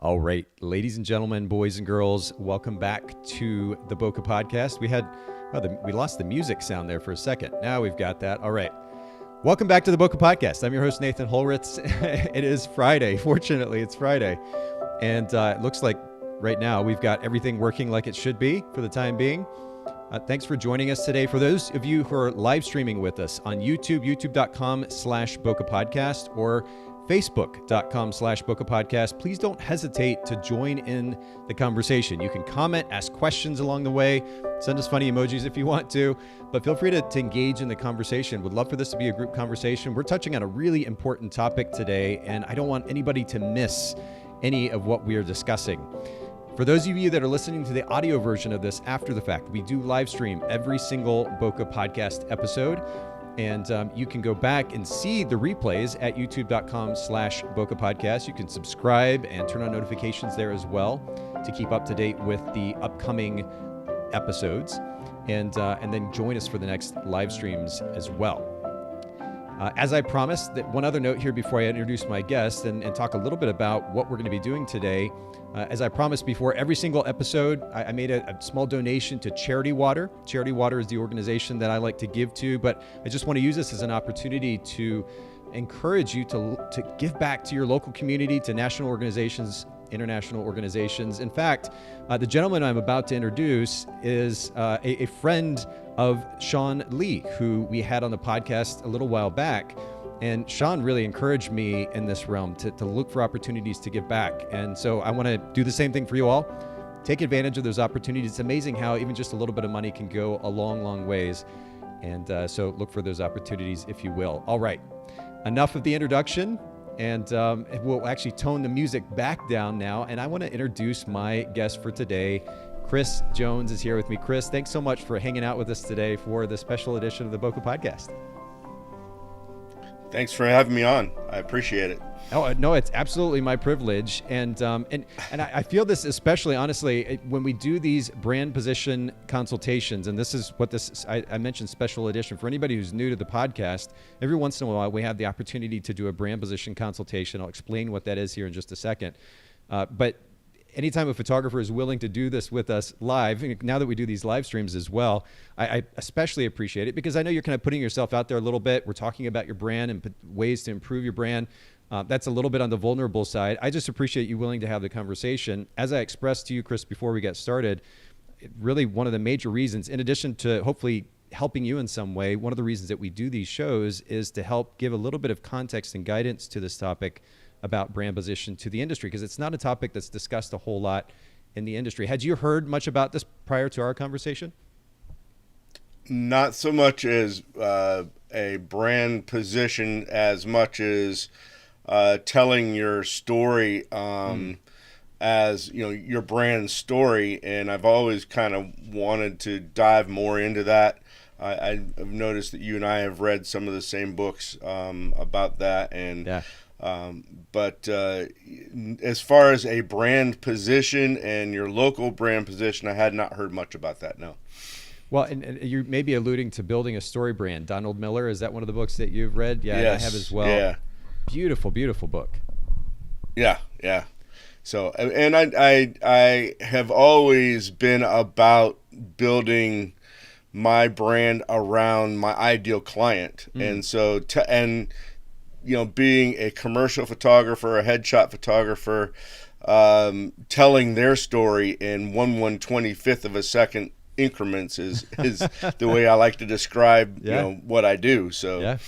All right, ladies and gentlemen, boys and girls, welcome back to the Bokeh Podcast. We lost the music sound there for a second. Now we've got that. All right. Welcome back to the Bokeh Podcast. I'm your host, Nathan Holritz. It is Friday. Fortunately, it's Friday. And it looks like right now we've got everything working like it should be for the time being. Thanks for joining us today. For those of you who are live streaming with us on YouTube, youtube.com/Bokeh Podcast or Facebook.com/Bokeh Podcast, please don't hesitate to join in the conversation. You can comment, ask questions along the way, send us funny emojis if you want to, but feel free to engage in the conversation. Would love for this to be a group conversation. We're touching on a really important topic today, and I don't want anybody to miss any of what we are discussing. For those of you that are listening to the audio version of this after the fact, we do live stream every single Bokeh Podcast episode. And you can go back and see the replays at youtube.com/Bokeh Podcast. You can subscribe and turn on notifications there as well to keep up to date with the upcoming episodes. And then join us for the next live streams as well. As I promised, that one other note here before I introduce my guest and talk a little bit about what we're going to be doing today. As I promised before, every single episode, I made a small donation to Charity Water. Charity Water is the organization that I like to give to, but I just want to use this as an opportunity to encourage you to give back to your local community, to national organizations, international organizations. In fact, the gentleman I'm about to introduce is a friend of Sean Lee, who we had on the podcast a little while back. And Sean really encouraged me in this realm to look for opportunities to give back. And so I want to do the same thing for you all. Take advantage of those opportunities. It's amazing how even just a little bit of money can go a long, long ways. And so look for those opportunities if you will. All right, enough of the introduction. And we'll actually tone the music back down now. And I want to introduce my guest for today. Chris Jones is here with me. Chris, thanks so much for hanging out with us today for the special edition of the Bokeh Podcast. Thanks for having me on. I appreciate it. Oh, no, it's absolutely my privilege. And I feel this especially, honestly, when we do these brand position consultations, and this is what I mentioned special edition. For anybody who's new to the podcast, every once in a while we have the opportunity to do a brand position consultation. I'll explain what that is here in just a second. But anytime a photographer is willing to do this with us live, now that we do these live streams as well, I especially appreciate it because I know you're kind of putting yourself out there a little bit. We're talking about your brand and ways to improve your brand. That's a little bit on the vulnerable side. I just appreciate you willing to have the conversation. As I expressed to you, Chris, before we got started, really one of the major reasons, in addition to hopefully helping you in some way, one of the reasons that we do these shows is to help give a little bit of context and guidance to this topic about brand position to the industry, because it's not a topic that's discussed a whole lot in the industry. Had you heard much about this prior to our conversation? Not so much as a brand position as much as telling your story as, your brand story. And I've always kind of wanted to dive more into that. I've noticed that you and I have read some of the same books about that. And yeah. But as far as a brand position and your local brand position, I had not heard much about that, no. Well, and you may be alluding to building a story brand. Donald Miller, is that one of the books that you've read? Yeah, yes, I have as well. Yeah. Beautiful, beautiful book. Yeah. So, and I have always been about building my brand around my ideal client. And so, being a commercial photographer, a headshot photographer, telling their story in 1/125th of a second increments is the way I like to describe, what I do. So, yeah,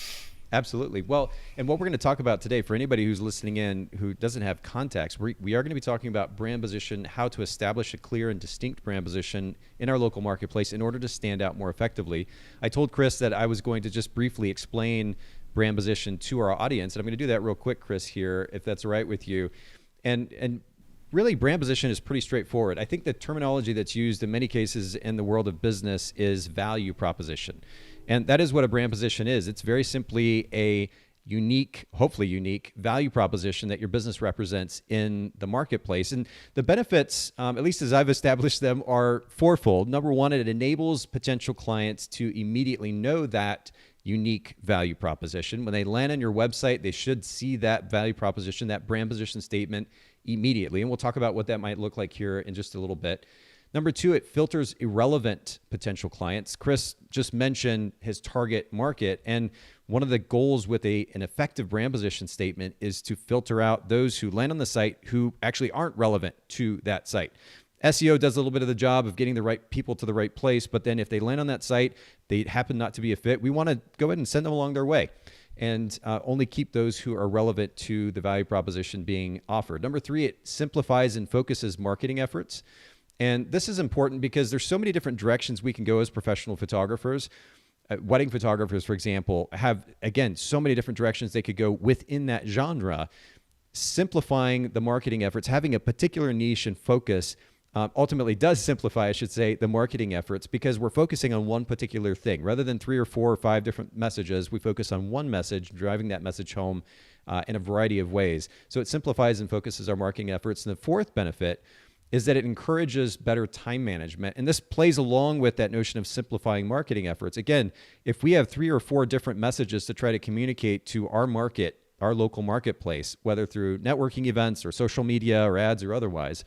absolutely. Well, and what we're going to talk about today, for anybody who's listening in who doesn't have context, we are going to be talking about brand position, how to establish a clear and distinct brand position in our local marketplace in order to stand out more effectively. I told Chris that I was going to just briefly explain brand position to our audience. And I'm going to do that real quick, Chris, here, if that's all right with you. And really, brand position is pretty straightforward. I think the terminology that's used in many cases in the world of business is value proposition. And that is what a brand position is. It's very simply a unique, hopefully unique, value proposition that your business represents in the marketplace. And the benefits, at least as I've established them, are fourfold. Number one, it enables potential clients to immediately know that unique value proposition. When they land on your website, they should see that value proposition, that brand position statement immediately. And we'll talk about what that might look like here in just a little bit. Number two, it filters irrelevant potential clients. Chris just mentioned his target market. And one of the goals with an effective brand position statement is to filter out those who land on the site who actually aren't relevant to that site. SEO does a little bit of the job of getting the right people to the right place. But then if they land on that site, they happen not to be a fit, we want to go ahead and send them along their way and only keep those who are relevant to the value proposition being offered. Number three, it simplifies and focuses marketing efforts. And this is important because there's so many different directions we can go as professional photographers. Wedding photographers, for example, have, again, so many different directions they could go within that genre. Simplifying the marketing efforts, having a particular niche and focus ultimately does simplify, I should say, the marketing efforts because we're focusing on one particular thing. Rather than 3 or 4 or 5 different messages, we focus on one message, driving that message home in a variety of ways. So it simplifies and focuses our marketing efforts. And the fourth benefit is that it encourages better time management. And this plays along with that notion of simplifying marketing efforts. Again, if we have 3 or 4 different messages to try to communicate to our market, our local marketplace, whether through networking events or social media or ads or otherwise,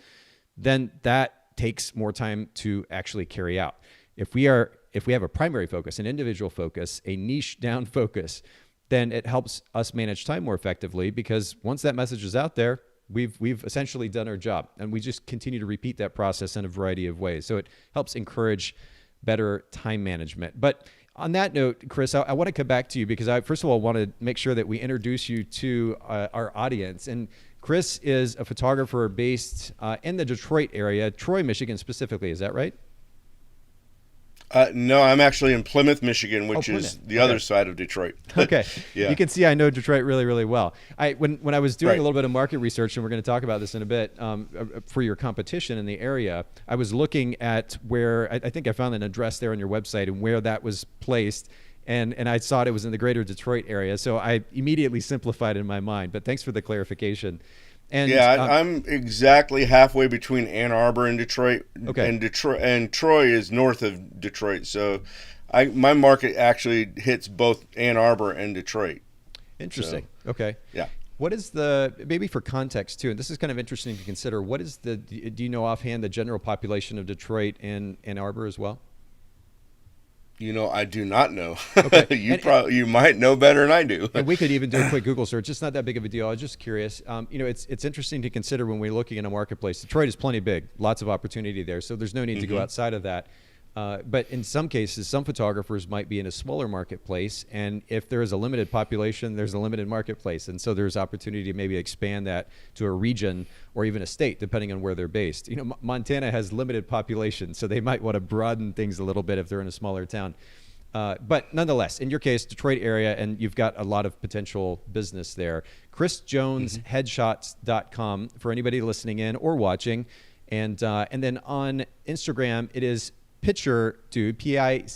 then that takes more time to actually carry out. If we have a primary focus, an individual focus, a niche down focus, then it helps us manage time more effectively because once that message is out there, we've essentially done our job, and we just continue to repeat that process in a variety of ways. So it helps encourage better time management. But on that note, Chris, I want to come back to you because I, first of all, want to make sure that we introduce you to our audience. And Chris is a photographer based in the Detroit area, Troy, Michigan specifically. Is that right? No, I'm actually in Plymouth, Michigan, which is the other side of Detroit. Okay. Yeah. You can see I know Detroit really, really well. When I was doing a little bit of market research, and we're going to talk about this in a bit, for your competition in the area, I was looking at where, I think I found an address there on your website and where that was placed. And I saw it was in the greater Detroit area. So I immediately simplified in my mind. But thanks for the clarification. And I'm exactly halfway between Ann Arbor and Detroit. Okay. And Troy is north of Detroit. So my market actually hits both Ann Arbor and Detroit. Interesting. So, okay. Yeah. What is maybe for context too, and this is kind of interesting to consider, what is do you know offhand the general population of Detroit and Ann Arbor as well? I do not know. Okay. You might know better than I do. And we could even do a quick Google search. It's not that big of a deal. I was just curious. It's interesting to consider when we're looking in a marketplace. Detroit is plenty big, lots of opportunity there, so there's no need to go outside of that. But in some cases, some photographers might be in a smaller marketplace, and if there is a limited population, there's a limited marketplace, and so there's opportunity to maybe expand that to a region or even a state, depending on where they're based. Montana has limited population, so they might want to broaden things a little bit if they're in a smaller town. But nonetheless, in your case, Detroit area, and you've got a lot of potential business there. ChrisJonesHeadshots.com for anybody listening in or watching, and then on Instagram, it is Picture Dude, PICHUREDUDE.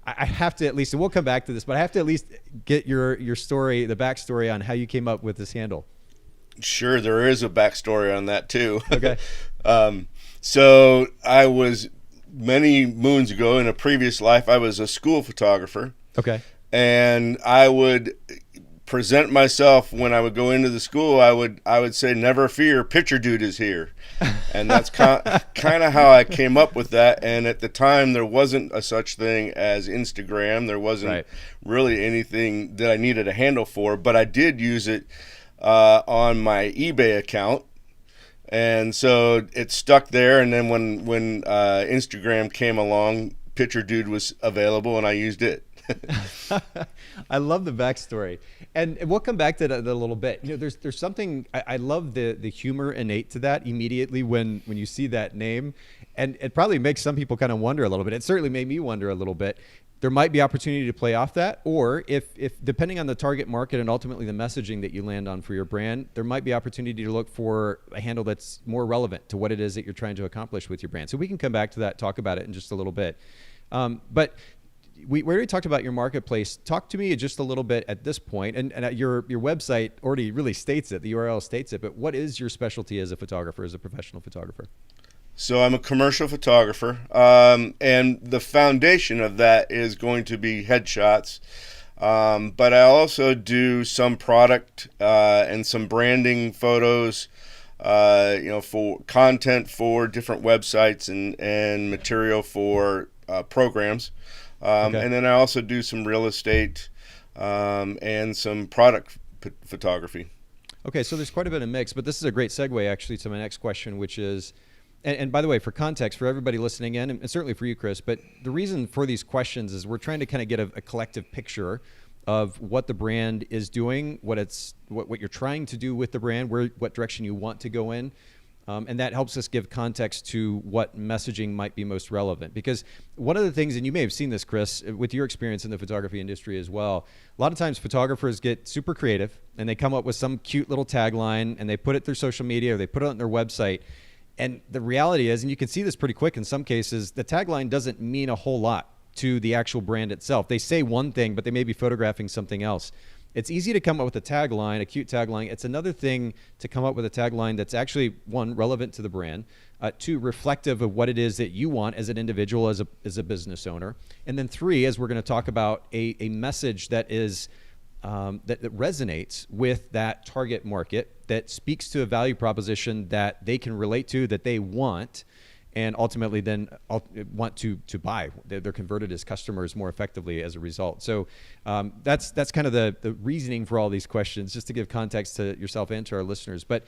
I have to at least, and we'll come back to this, but I have to at least get your story, the backstory on how you came up with this handle. Sure, there is a backstory on that too. Okay. So I was many moons ago in a previous life, I was a school photographer. Okay. And I would present myself when I would go into the school. I would say, "Never fear, Picture Dude is here," and that's kind of how I came up with that. And at the time, there wasn't a such thing as Instagram. There wasn't really anything that I needed a handle for, but I did use it on my eBay account, and so it stuck there. And then when Instagram came along, Picture Dude was available, and I used it. I love the backstory, and we'll come back to that a little bit. There's something I love the humor innate to that immediately when you see that name, and it probably makes some people kind of wonder a little bit. It certainly made me wonder a little bit. There might be opportunity to play off that, or if depending on the target market and ultimately the messaging that you land on for your brand, there might be opportunity to look for a handle that's more relevant to what it is that you're trying to accomplish with your brand. So we can come back to that, talk about it in just a little bit, but. We already talked about your marketplace. Talk to me just a little bit at this point, and your website already really states it. The URL states it. But what is your specialty as a photographer, as a professional photographer? So I'm a commercial photographer, and the foundation of that is going to be headshots. But I also do some product and some branding photos, for content for different websites and material for programs. Okay. And then I also do some real estate and some product photography. Okay, so there's quite a bit of mix, but this is a great segue actually to my next question, which is, and by the way, for context, for everybody listening in, and certainly for you, Chris, but the reason for these questions is we're trying to kind of get a collective picture of what the brand is doing, what you're trying to do with the brand, what direction you want to go in. And that helps us give context to what messaging might be most relevant. Because one of the things, and you may have seen this, Chris, with your experience in the photography industry as well, a lot of times photographers get super creative and they come up with some cute little tagline and they put it through social media or they put it on their website. And the reality is, and you can see this pretty quick in some cases, the tagline doesn't mean a whole lot to the actual brand itself. They say one thing, but they may be photographing something else. It's easy to come up with a tagline, a cute tagline. It's another thing to come up with a tagline that's actually, one, relevant to the brand, two, reflective of what it is that you want as an individual, as a business owner, and then three, as we're going to talk about, a message that is that resonates with that target market, that speaks to a value proposition that they can relate to, that they want, and ultimately then want to buy. They're converted as customers more effectively as a result. So that's kind of the reasoning for all these questions, just to give context to yourself and to our listeners. But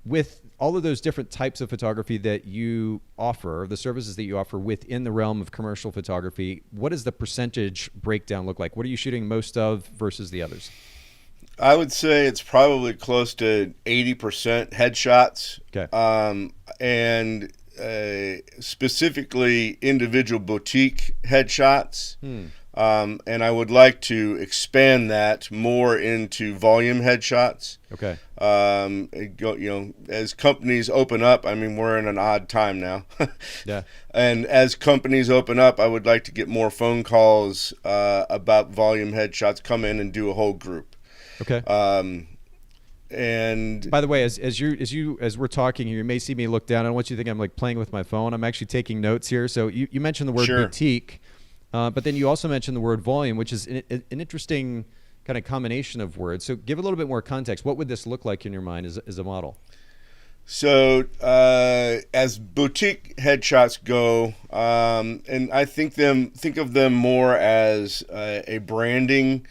with all of those different types of photography that you offer, the services that you offer within the realm of commercial photography, what does the percentage breakdown look like? What are you shooting most of versus the others? I would say it's probably close to 80% headshots. Okay. And specifically individual boutique headshots. And I would like to expand that more into volume headshots. Okay. As companies open up, I mean, we're in an odd time now. Yeah. And as companies open up, I would like to get more phone calls about volume headshots, come in and do a whole group. Okay. And by the way, as we're talking here, you may see me look down. I don't want you to think I'm like playing with my phone. I'm actually taking notes here. So you mentioned the word Sure. boutique, but then you also mentioned the word volume, which is an interesting kind of combination of words. So give a little bit more context. What would this look like in your mind as a model? So as boutique headshots go, and I think of them more as a branding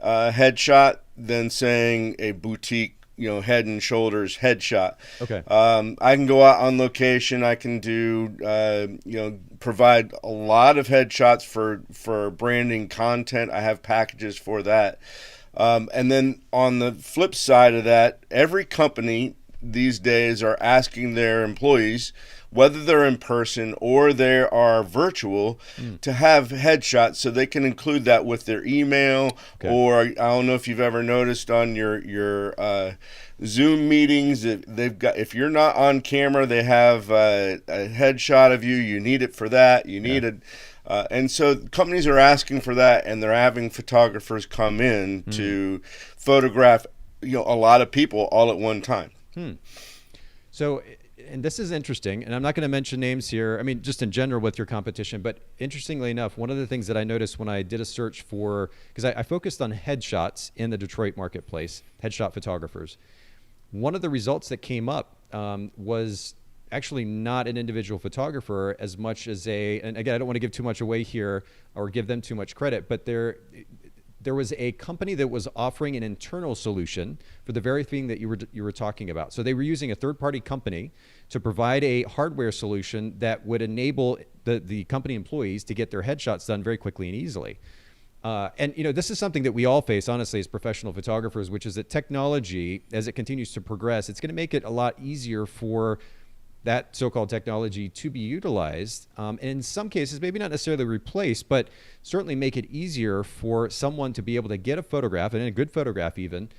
headshot than saying a boutique, head and shoulders headshot. Okay. I can go out on location. I can do, provide a lot of headshots for branding content. I have packages for that. And then on the flip side of that, every company these days are asking their employees, whether they're in person or they are virtual, to have headshots so they can include that with their email. Okay. Or I don't know if you've ever noticed on your Zoom meetings, if you're not on camera, they have a headshot of you. You need it for that. You need it. And so companies are asking for that, and they're having photographers come in to photograph, a lot of people all at one time. So, and this is interesting, and I'm not going to mention names here. I mean, just in general with your competition, but interestingly enough, one of the things that I noticed when I did a search for, because I focused on headshots in the Detroit marketplace, headshot photographers. One of the results that came up was actually not an individual photographer as much as and again, I don't want to give too much away here or give them too much credit, but there was a company that was offering an internal solution for the very thing that you were talking about. So they were using a third-party company to provide a hardware solution that would enable the company employees to get their headshots done very quickly and easily. And this is something that we all face, honestly, as professional photographers, which is that technology, as it continues to progress, it's going to make it a lot easier for that so-called technology to be utilized, and in some cases, maybe not necessarily replace, but certainly make it easier for someone to be able to get a photograph, and a good photograph even,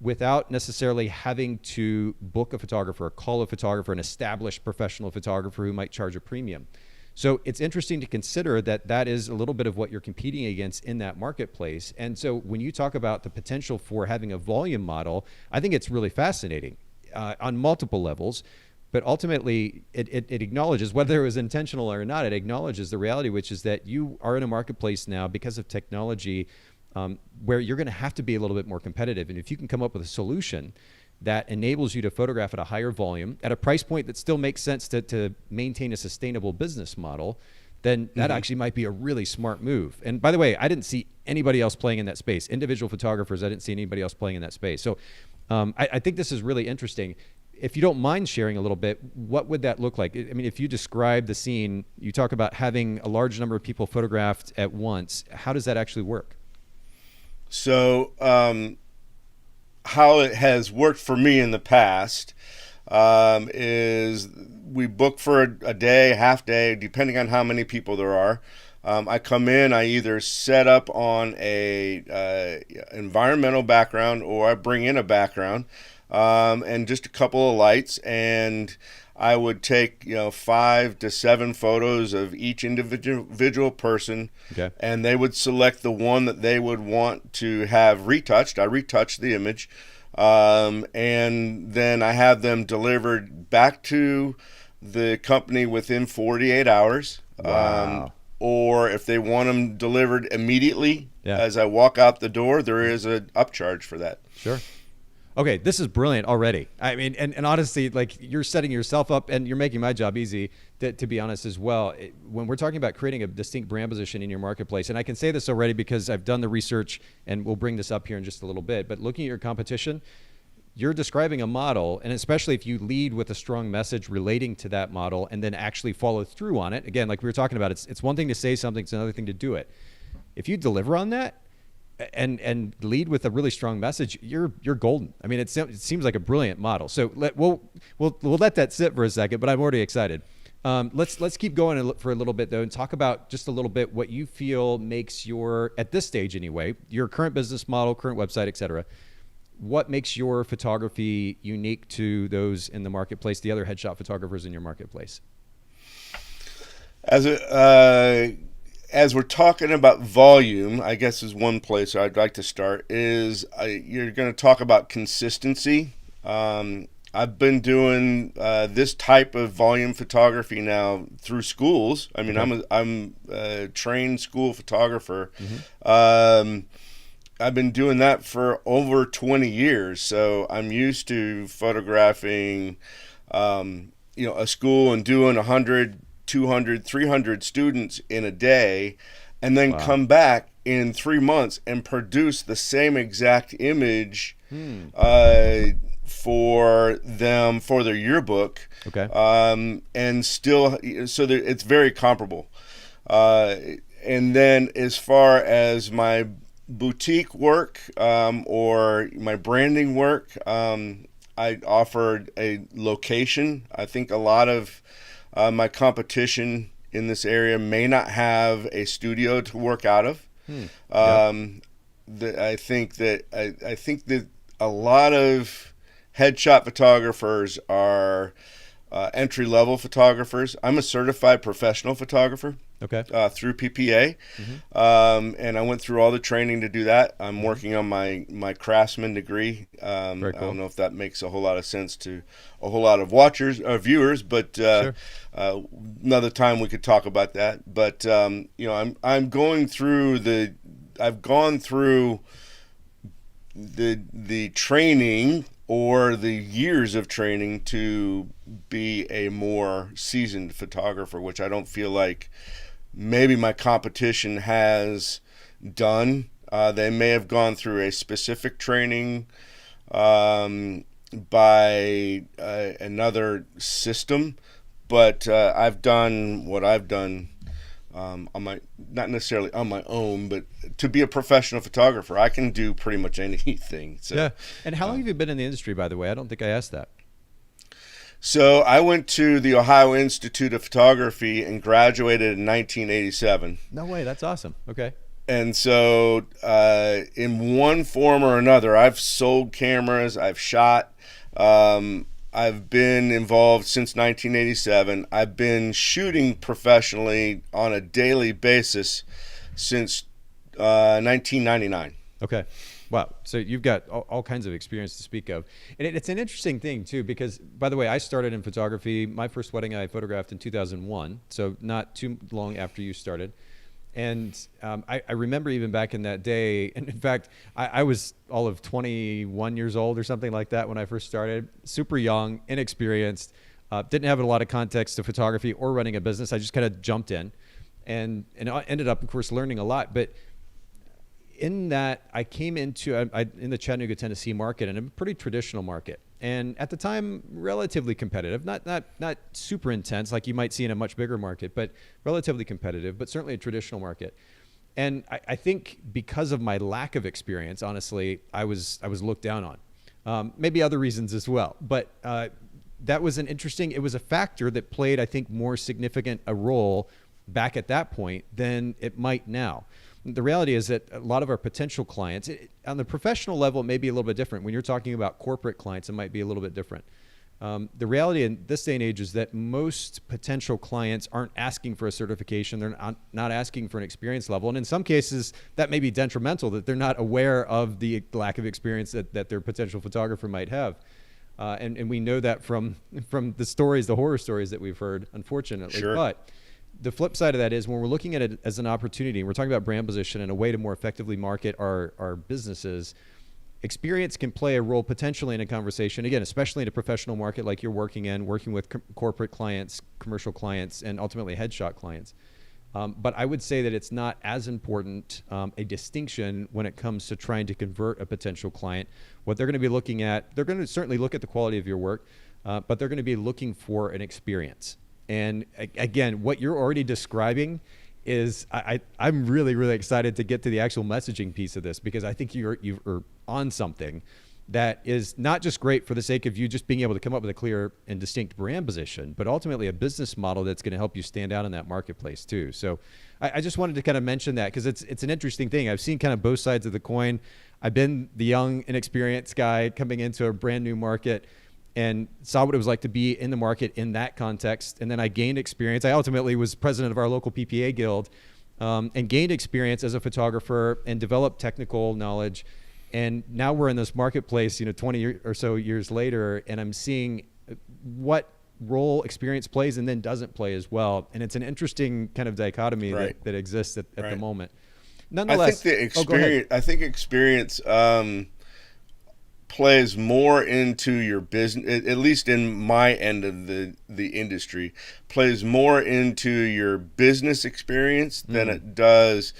without necessarily having to book a photographer, call a photographer, an established professional photographer who might charge a premium. So it's interesting to consider that is a little bit of what you're competing against in that marketplace. And so when you talk about the potential for having a volume model, I think it's really fascinating on multiple levels. But ultimately, it acknowledges, whether it was intentional or not, it acknowledges the reality, which is that you are in a marketplace now because of technology where you're going to have to be a little bit more competitive. And if you can come up with a solution that enables you to photograph at a higher volume at a price point that still makes sense to maintain a sustainable business model, then that actually might be a really smart move. And by the way, I didn't see anybody else playing in that space. Individual photographers, I didn't see anybody else playing in that space. So I think this is really interesting. If you don't mind sharing a little bit, what would that look like? I mean, if you describe the scene, you talk about having a large number of people photographed at once. How does that actually work? So how it has worked for me in the past is we book for a day, half day, depending on how many people there are. I come in, I either set up on a environmental background, or I bring in a background and just a couple of lights, and I would take 5 to 7 photos of each individual person, okay, and they would select the one that they would want to have retouched. I retouch the image, and then I have them delivered back to the company within 48 hours. Wow. Or if they want them delivered immediately, Yeah. as I walk out the door, there is an upcharge for that. Sure. Okay, this is brilliant already. I mean, and honestly, like, you're setting yourself up, and you're making my job easy, to be honest as well. When we're talking about creating a distinct brand position in your marketplace, and I can say this already because I've done the research, and we'll bring this up here in just a little bit, but looking at your competition, you're describing a model, and especially if you lead with a strong message relating to that model and then actually follow through on it. Again, like we were talking about, it's one thing to say something, it's another thing to do it. If you deliver on that and lead with a really strong message, you're golden. I mean, it seems like a brilliant model. So we'll let that sit for a second, but I'm already excited. Let's keep going for a little bit though, and talk about just a little bit what you feel makes at this stage anyway, your current business model, current website, et cetera. What makes your photography unique to those in the marketplace, the other headshot photographers in your marketplace? As we're talking about volume, I guess is one place I'd like to start. You're going to talk about consistency. I've been doing this type of volume photography now through schools. I mean, okay. I'm a trained school photographer. Mm-hmm. I've been doing that for over 20 years, so I'm used to photographing, a school and doing 100, 200, 300 students in a day, and then come back in 3 months and produce the same exact image for them for their yearbook. Okay. And still, so it's very comparable. And then as far as my boutique work or my branding work, I offered a location. I think a lot of my competition in this area may not have a studio to work out of. I think that a lot of headshot photographers are entry-level photographers. I'm a certified professional photographer. Okay. Through PPA, and I went through all the training to do that. I'm working on my craftsman degree. Very cool. I don't know if that makes a whole lot of sense to a whole lot of watchers or viewers, but sure. Another time we could talk about that. But I'm going through I've gone through the training or the years of training to be a more seasoned photographer, which I don't feel like maybe my competition has done. They may have gone through a specific training by another system, but I've done what I've done not necessarily on my own, but to be a professional photographer, I can do pretty much anything. So, yeah. And how long have you been in the industry, by the way? I don't think I asked that. So I went to the Ohio Institute of Photography and graduated in 1987. No way, that's awesome. Okay. And so in one form or another, I've sold cameras, I've shot, I've been involved since 1987. I've been shooting professionally on a daily basis since 1999. Okay. Wow. So you've got all kinds of experience to speak of. And it's an interesting thing, too, because, by the way, I started in photography. My first wedding I photographed in 2001, so not too long after you started. And I remember even back in that day, and in fact, I was all of 21 years old or something like that when I first started, super young, inexperienced, didn't have a lot of context to photography or running a business. I just kind of jumped in and I ended up, of course, learning a lot. But in that, I came into, in the Chattanooga, Tennessee market, and a pretty traditional market. And at the time, relatively competitive, not super intense like you might see in a much bigger market, but relatively competitive, but certainly a traditional market. And I think because of my lack of experience, honestly, I was looked down on. Maybe other reasons as well, but that was it was a factor that played, I think, more significant a role back at that point than it might now. The reality is that a lot of our potential clients, on the professional level, it may be a little bit different. When you're talking about corporate clients, it might be a little bit different. The reality in this day and age is that most potential clients aren't asking for a certification. They're not asking for an experience level. And in some cases, that may be detrimental, that they're not aware of the lack of experience that their potential photographer might have. And we know that from the horror stories that we've heard, unfortunately. Sure. But the flip side of that is when we're looking at it as an opportunity, and we're talking about brand position and a way to more effectively market our businesses, experience can play a role potentially in a conversation, again, especially in a professional market like you're working with corporate clients, commercial clients, and ultimately headshot clients. But I would say that it's not as important a distinction when it comes to trying to convert a potential client. What they're going to be looking at, they're going to certainly look at the quality of your work, but they're going to be looking for an experience. And again, what you're already describing is I'm really, really excited to get to the actual messaging piece of this, because I think you're on something that is not just great for the sake of you just being able to come up with a clear and distinct brand position, but ultimately a business model that's going to help you stand out in that marketplace too. So I just wanted to kind of mention that because it's an interesting thing. I've seen kind of both sides of the coin. I've been the young, inexperienced guy coming into a brand new market and saw what it was like to be in the market in that context. And then I gained experience. I ultimately was president of our local PPA guild and gained experience as a photographer and developed technical knowledge. And now we're in this marketplace, 20 or so years later, and I'm seeing what role experience plays and then doesn't play as well. And it's an interesting kind of dichotomy that exists at the moment. Nonetheless, I think experience plays more into your business, at least in my end of the industry, plays more into your business experience than it does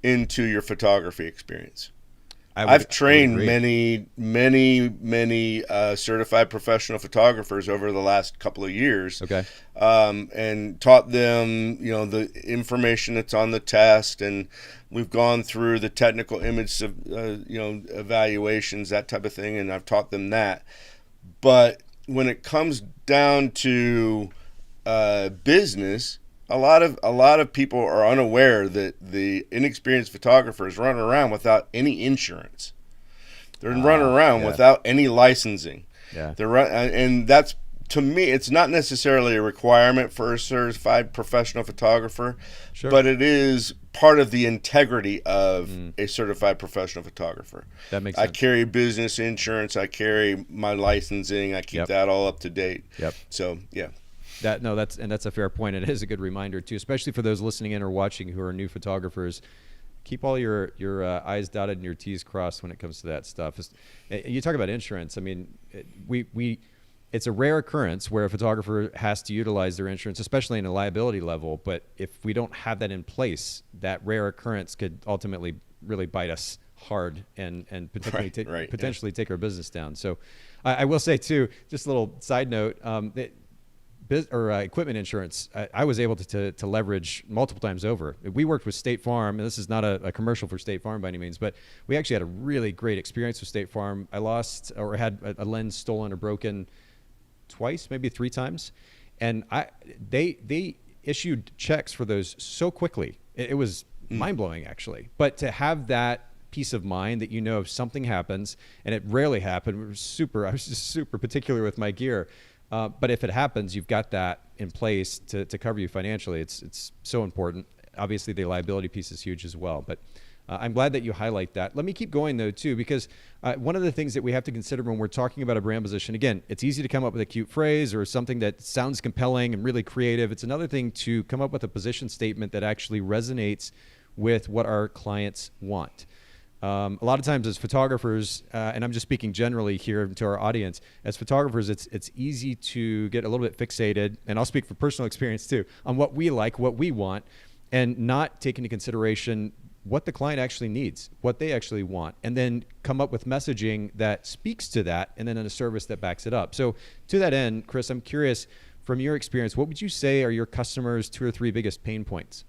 into your photography experience. I've trained many certified professional photographers over the last couple of years, and taught them, the information that's on the test, and we've gone through the technical image, evaluations, that type of thing, and I've taught them that. But when it comes down to business, a lot of people are unaware that the inexperienced photographers run around without any insurance. They're running around without any licensing. Yeah. And that's, to me, it's not necessarily a requirement for a certified professional photographer, but it is part of the integrity of a certified professional photographer. That makes sense. I carry business insurance. I carry my licensing. I keep that all up to date. Yep. So, yeah. That's a fair point. It is a good reminder too, especially for those listening in or watching who are new photographers. Keep all your I's dotted and your T's crossed when it comes to that stuff. You talk about insurance. I mean, it's a rare occurrence where a photographer has to utilize their insurance, especially in a liability level. But if we don't have that in place, that rare occurrence could ultimately really bite us hard and potentially take our business down. So I will say too, just a little side note, equipment insurance, I was able to leverage multiple times over. We worked with State Farm, and this is not a commercial for State Farm by any means, but we actually had a really great experience with State Farm. I lost or had a lens stolen or broken twice, maybe 3 times, and they issued checks for those so quickly. It was mind-blowing, actually. But to have that peace of mind that if something happens, and it rarely happened, I was just super particular with my gear. But if it happens, you've got that in place to cover you financially. It's so important. Obviously, the liability piece is huge as well. But I'm glad that you highlight that. Let me keep going though too, because one of the things that we have to consider when we're talking about a brand position, again, it's easy to come up with a cute phrase or something that sounds compelling and really creative. It's another thing to come up with a position statement that actually resonates with what our clients want. A lot of times as photographers, and I'm just speaking generally here to our audience, as photographers, it's easy to get a little bit fixated, and I'll speak from personal experience too, on what we like, what we want, and not take into consideration what the client actually needs, what they actually want, and then come up with messaging that speaks to that, and then in a service that backs it up. So to that end, Chris, I'm curious, from your experience, what would you say are your customers' 2 or 3 biggest pain points?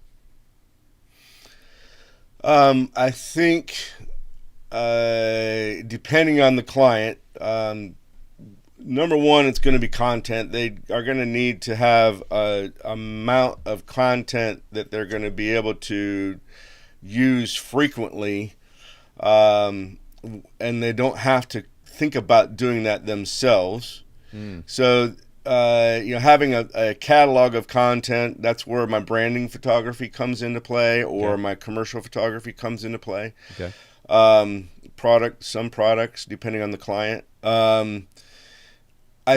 I think, depending on the client, number one, it's going to be content. They are going to need to have a amount of content that they're going to be able to use frequently, and they don't have to think about doing that themselves. So having a catalog of content, that's where my branding photography comes into play, or my commercial photography comes into play. Okay. Some products, depending on the client. I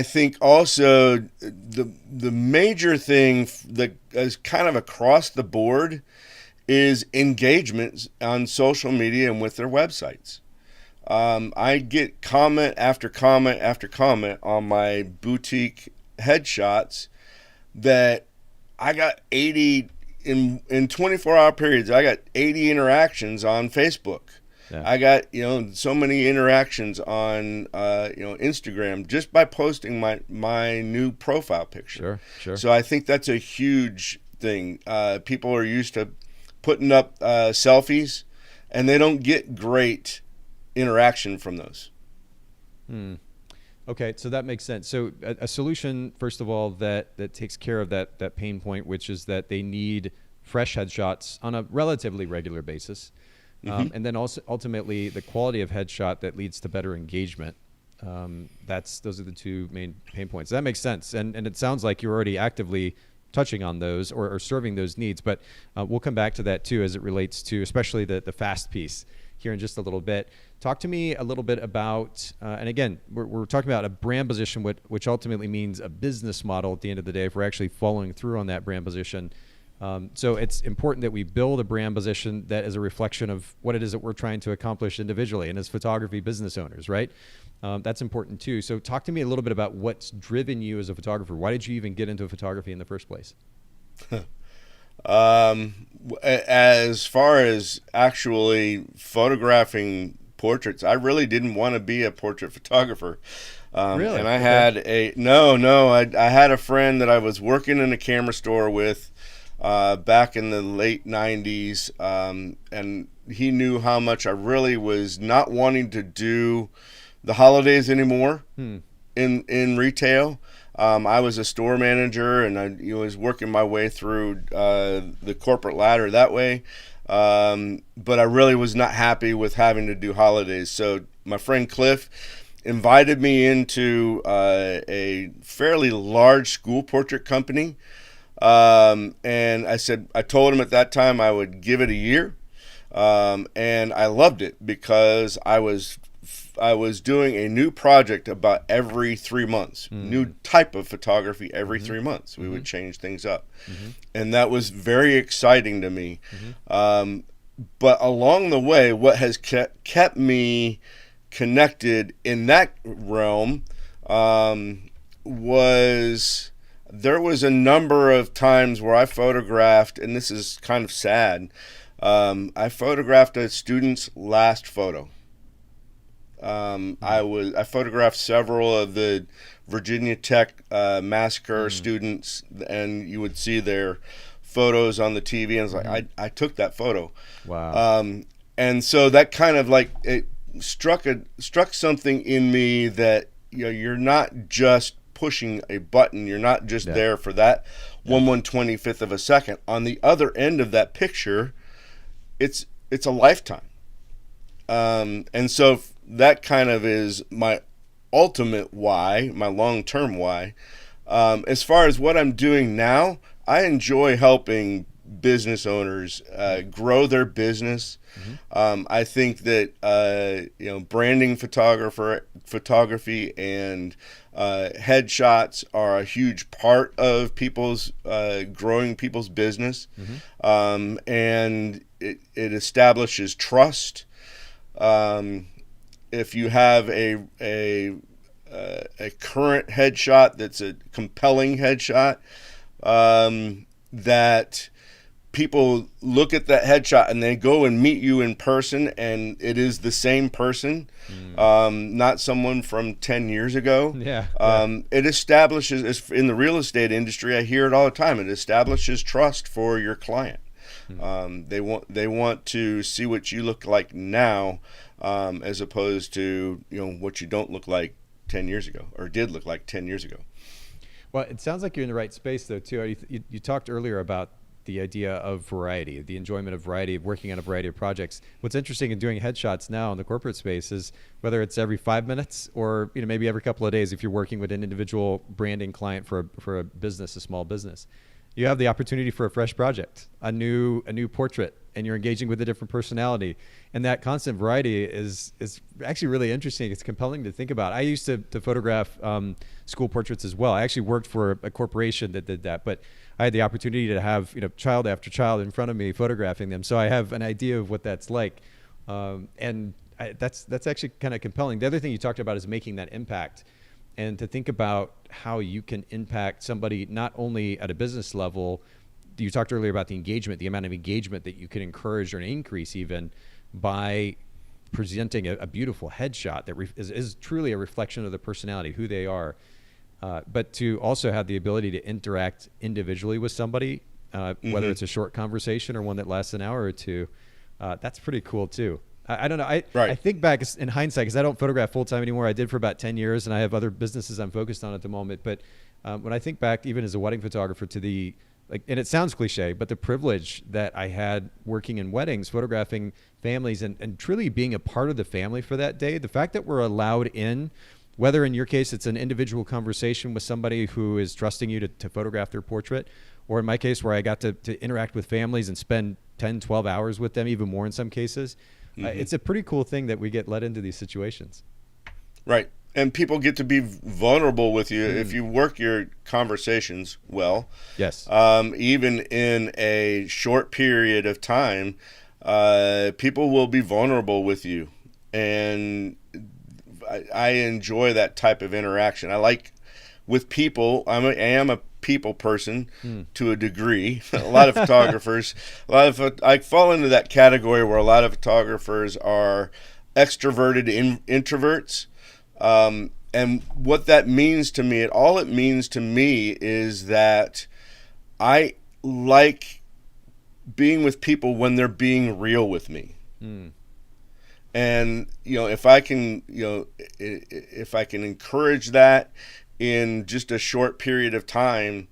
think also the major thing that is kind of across the board is engagement on social media and with their websites. I get comment after comment after comment on my boutique headshots that I got 80 in 24-hour periods. I got 80 interactions on Facebook. Yeah. I got so many interactions on Instagram just by posting my new profile picture. Sure. So I think that's a huge thing. People are used to putting up selfies, and they don't get great interaction from those. Okay, so that makes sense. So a solution, first of all, that takes care of that pain point, which is that they need fresh headshots on a relatively regular basis. And then also ultimately the quality of headshot that leads to better engagement. Those are the 2 main pain points. That makes sense. And it sounds like you're already actively touching on those or serving those needs, but we'll come back to that too as it relates to especially the fast piece here in just a little bit. Talk to me a little bit about, and again, we're talking about a brand position, which ultimately means a business model at the end of the day if we're actually following through on that brand position. So it's important that we build a brand position that is a reflection of what it is that we're trying to accomplish individually and as photography business owners, right? That's important too. So talk to me a little bit about what's driven you as a photographer. Why did you even get into photography in the first place? As far as actually photographing portraits, I really didn't want to be a portrait photographer. Really? And I had I had a friend that I was working in a camera store with back in the late 90s, and he knew how much I really was not wanting to do the holidays anymore in retail. I was a store manager, and I was working my way through the corporate ladder that way. But I really was not happy with having to do holidays. So my friend Cliff invited me into a fairly large school portrait company. And I told him at that time I would give it a year. And I loved it because I was doing a new project about every 3 months, new type of photography every 3 months. We would change things up. And that was very exciting to me. But along the way, what has kept me connected in that realm was there was a number of times where I photographed, and this is kind of sad, I photographed a student's last photo. I photographed several of the Virginia Tech massacre students, and you would see their photos on the TV, and I was like, I took that photo. Wow. And so that kind of like it struck something in me that you're not just pushing a button, you're not just there for that 1/125th of a second. On the other end of that picture, it's a lifetime. And so that kind of is my ultimate why, my long-term why. As far as what I'm doing now, I enjoy helping business owners grow their business. I think that branding photography and headshots are a huge part of people's growing people's business, and it establishes trust. If you have a current headshot that's a compelling headshot, that people look at that headshot and they go and meet you in person, and it is the same person, not someone from 10 years ago. It establishes, in the real estate industry, I hear it all the time, it establishes trust for your client. They want to see what you look like now, as opposed to what you don't look like 10 years ago, or did look like 10 years ago. Well, it sounds like you're in the right space, though, too. You talked earlier about the idea of variety, the enjoyment of variety, of working on a variety of projects. What's interesting in doing headshots now in the corporate space is whether it's every 5 minutes or maybe every couple of days, if you're working with an individual branding client for a business, a small business, you have the opportunity for a fresh project, a new portrait, and you're engaging with a different personality. And that constant variety is actually really interesting. It's compelling to think about. I used to photograph school portraits as well. I actually worked for a corporation that did that, but I had the opportunity to have child after child in front of me photographing them. So I have an idea of what that's like, that's actually kind of compelling. The other thing you talked about is making that impact, and to think about how you can impact somebody not only at a business level. You talked earlier about the engagement, the amount of engagement that you can encourage or increase even by presenting a beautiful headshot that is truly a reflection of the personality, who they are. But to also have the ability to interact individually with somebody, whether it's a short conversation or one that lasts an hour or two, that's pretty cool too. I don't know. I think back in hindsight, because I don't photograph full time anymore. I did for about 10 years, and I have other businesses I'm focused on at the moment. But when I think back, even as a wedding photographer, to and it sounds cliche, but the privilege that I had working in weddings, photographing families, and truly being a part of the family for that day, the fact that we're allowed in, whether in your case it's an individual conversation with somebody who is trusting you to photograph their portrait, or in my case where I got to interact with families and spend 10, 12 hours with them, even more in some cases, it's a pretty cool thing that we get let into these situations. Right. And people get to be vulnerable with you if you work your conversations well. Yes. Even in a short period of time, people will be vulnerable with you. And I enjoy that type of interaction. I like with people. I am a people person to a degree. A lot of photographers, I fall into that category where a lot of photographers are extroverted introverts. And what that means to me, all it means to me is that I like being with people when they're being real with me. And, if I can encourage that in just a short period of time,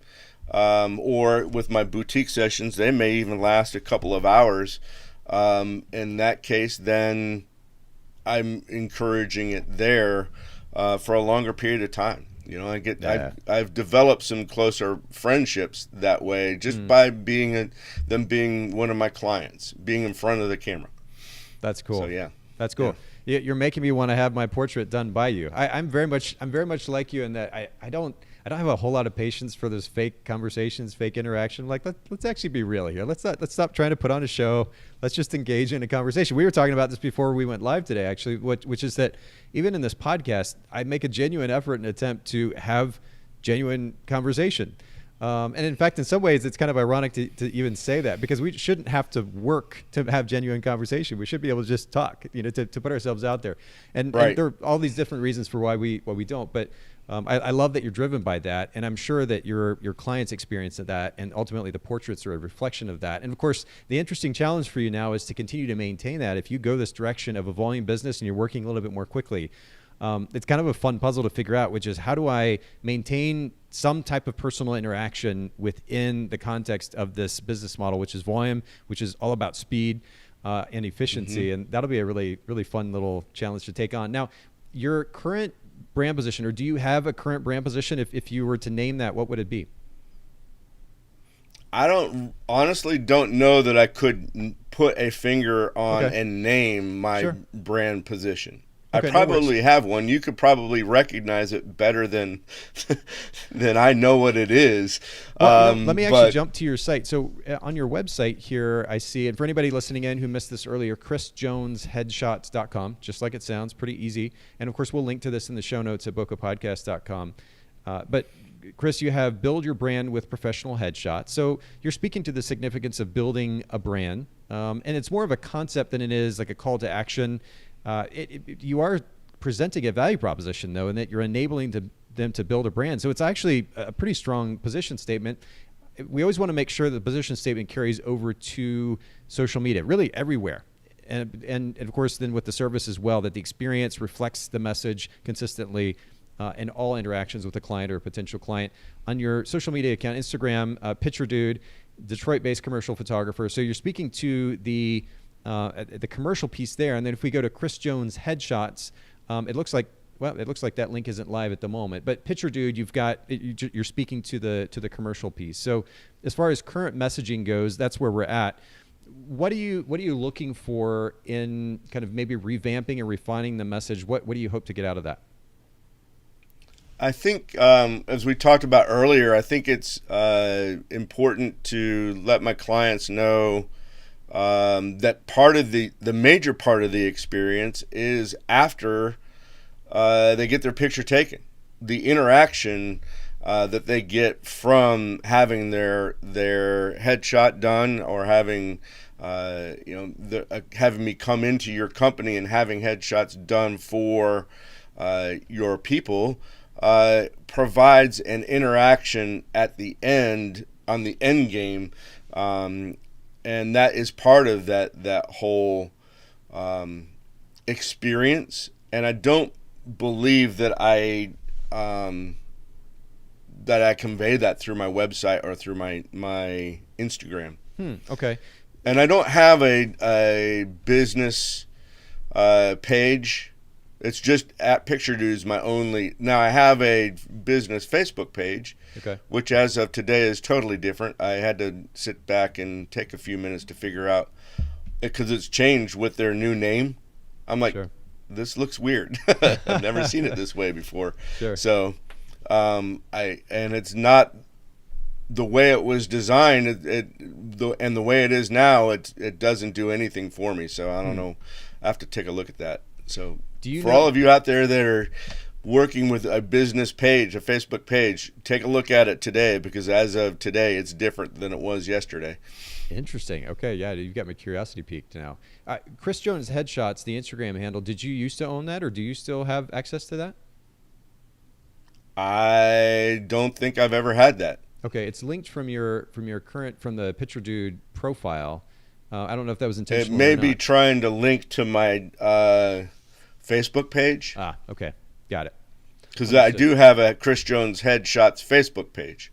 or with my boutique sessions, they may even last a couple of hours. In that case, then I'm encouraging it there for a longer period of time. I've developed some closer friendships that way just by them being one of my clients, being in front of the camera. That's cool. So yeah, that's cool. Yeah. You're making me want to have my portrait done by you. I'm very much like you in that I don't have a whole lot of patience for those fake conversations, fake interaction. Like let's actually be real here. Let's stop trying to put on a show. Let's just engage in a conversation. We were talking about this before we went live today, actually, which is that even in this podcast, I make a genuine effort and attempt to have genuine conversation. And in fact, in some ways, it's kind of ironic to even say that, because we shouldn't have to work to have genuine conversation. We should be able to just talk, to put ourselves out there. And there are all these different reasons for why we don't. But I love that you're driven by that, and I'm sure that your clients experience that, and ultimately the portraits are a reflection of that. And of course, the interesting challenge for you now is to continue to maintain that. If you go this direction of a volume business and you're working a little bit more quickly, it's kind of a fun puzzle to figure out, which is how do I maintain some type of personal interaction within the context of this business model, which is volume, which is all about speed and efficiency. And that'll be a really, really fun little challenge to take on. Now, your current brand position, or do you have a current brand position? If you were to name that, what would it be? I honestly don't know that I could put a finger on and name my brand position. Okay, I probably have one. You could probably recognize it better than I know what it is. Well, let me actually jump to your site. So on your website here, I see, and for anybody listening in who missed this earlier, chrisjonesheadshots.com, just like it sounds, pretty easy. And of course, we'll link to this in the show notes at bokehpodcast.com. But Chris, you have build your brand with professional headshots. So you're speaking to the significance of building a brand. And it's more of a concept than it is like a call to action. You are presenting a value proposition, though, in that you're enabling them to build a brand. So it's actually a pretty strong position statement. We always want to make sure that the position statement carries over to social media, really everywhere. And of course, then with the service as well, that the experience reflects the message consistently in all interactions with a client or a potential client. On your social media account, Instagram, Picture Dude, Detroit-based commercial photographer. So you're speaking to the commercial piece there. And then if we go to Chris Jones Headshots, it looks like that link isn't live at the moment. But Picture Dude, you're speaking to the commercial piece. So as far as current messaging goes, that's where we're at. What are you looking for in kind of maybe revamping and refining the message? What do you hope to get out of that? I think, as we talked about earlier, I think it's important to let my clients know that part of the major part of the experience is after they get their picture taken. The interaction that they get from having their headshot done, or having having me come into your company and having headshots done for your people, provides an interaction at the end, on the end game, and that is part of that whole experience. And I don't believe that I convey that through my website or through my Instagram. Okay. And I don't have a business page. It's just at Picture Dude is my only. Now I have a business Facebook page, which as of today is totally different. I had to sit back and take a few minutes to figure out, because it's changed with their new name. I'm like, this looks weird. I've never seen it this way before. So, and it's not the way it was designed. And the way it is now, it doesn't do anything for me. So I don't know. I have to take a look at that. So. All of you out there that are working with a business page, a Facebook page, take a look at it today, because as of today, it's different than it was yesterday. Interesting. Okay, yeah, you've got my curiosity piqued now. Chris Jones Headshots, the Instagram handle, did you used to own that, or do you still have access to that? I don't think I've ever had that. Okay, it's linked from the Picture Dude profile. I don't know if that was intentional. It may be trying to link to my Facebook page. Okay. Got it. Because I do have a Chris Jones Headshots Facebook page.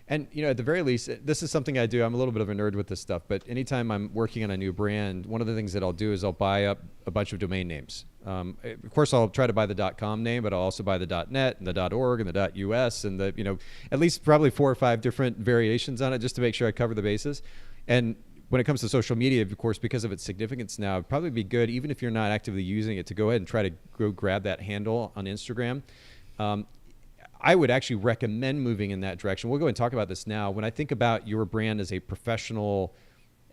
And, at the very least, this is something I do. I'm a little bit of a nerd with this stuff, but anytime I'm working on a new brand, one of the things that I'll do is I'll buy up a bunch of domain names. Of course, I'll try to buy the .com name, but I'll also buy the .net and the .org and the .us and at least probably 4 or 5 different variations on it, just to make sure I cover the bases. And when it comes to social media, of course, because of its significance now, it'd probably be good, even if you're not actively using it, to go ahead and try to go grab that handle on Instagram. I would actually recommend moving in that direction. We'll go and talk about this now. When I think about your brand as a professional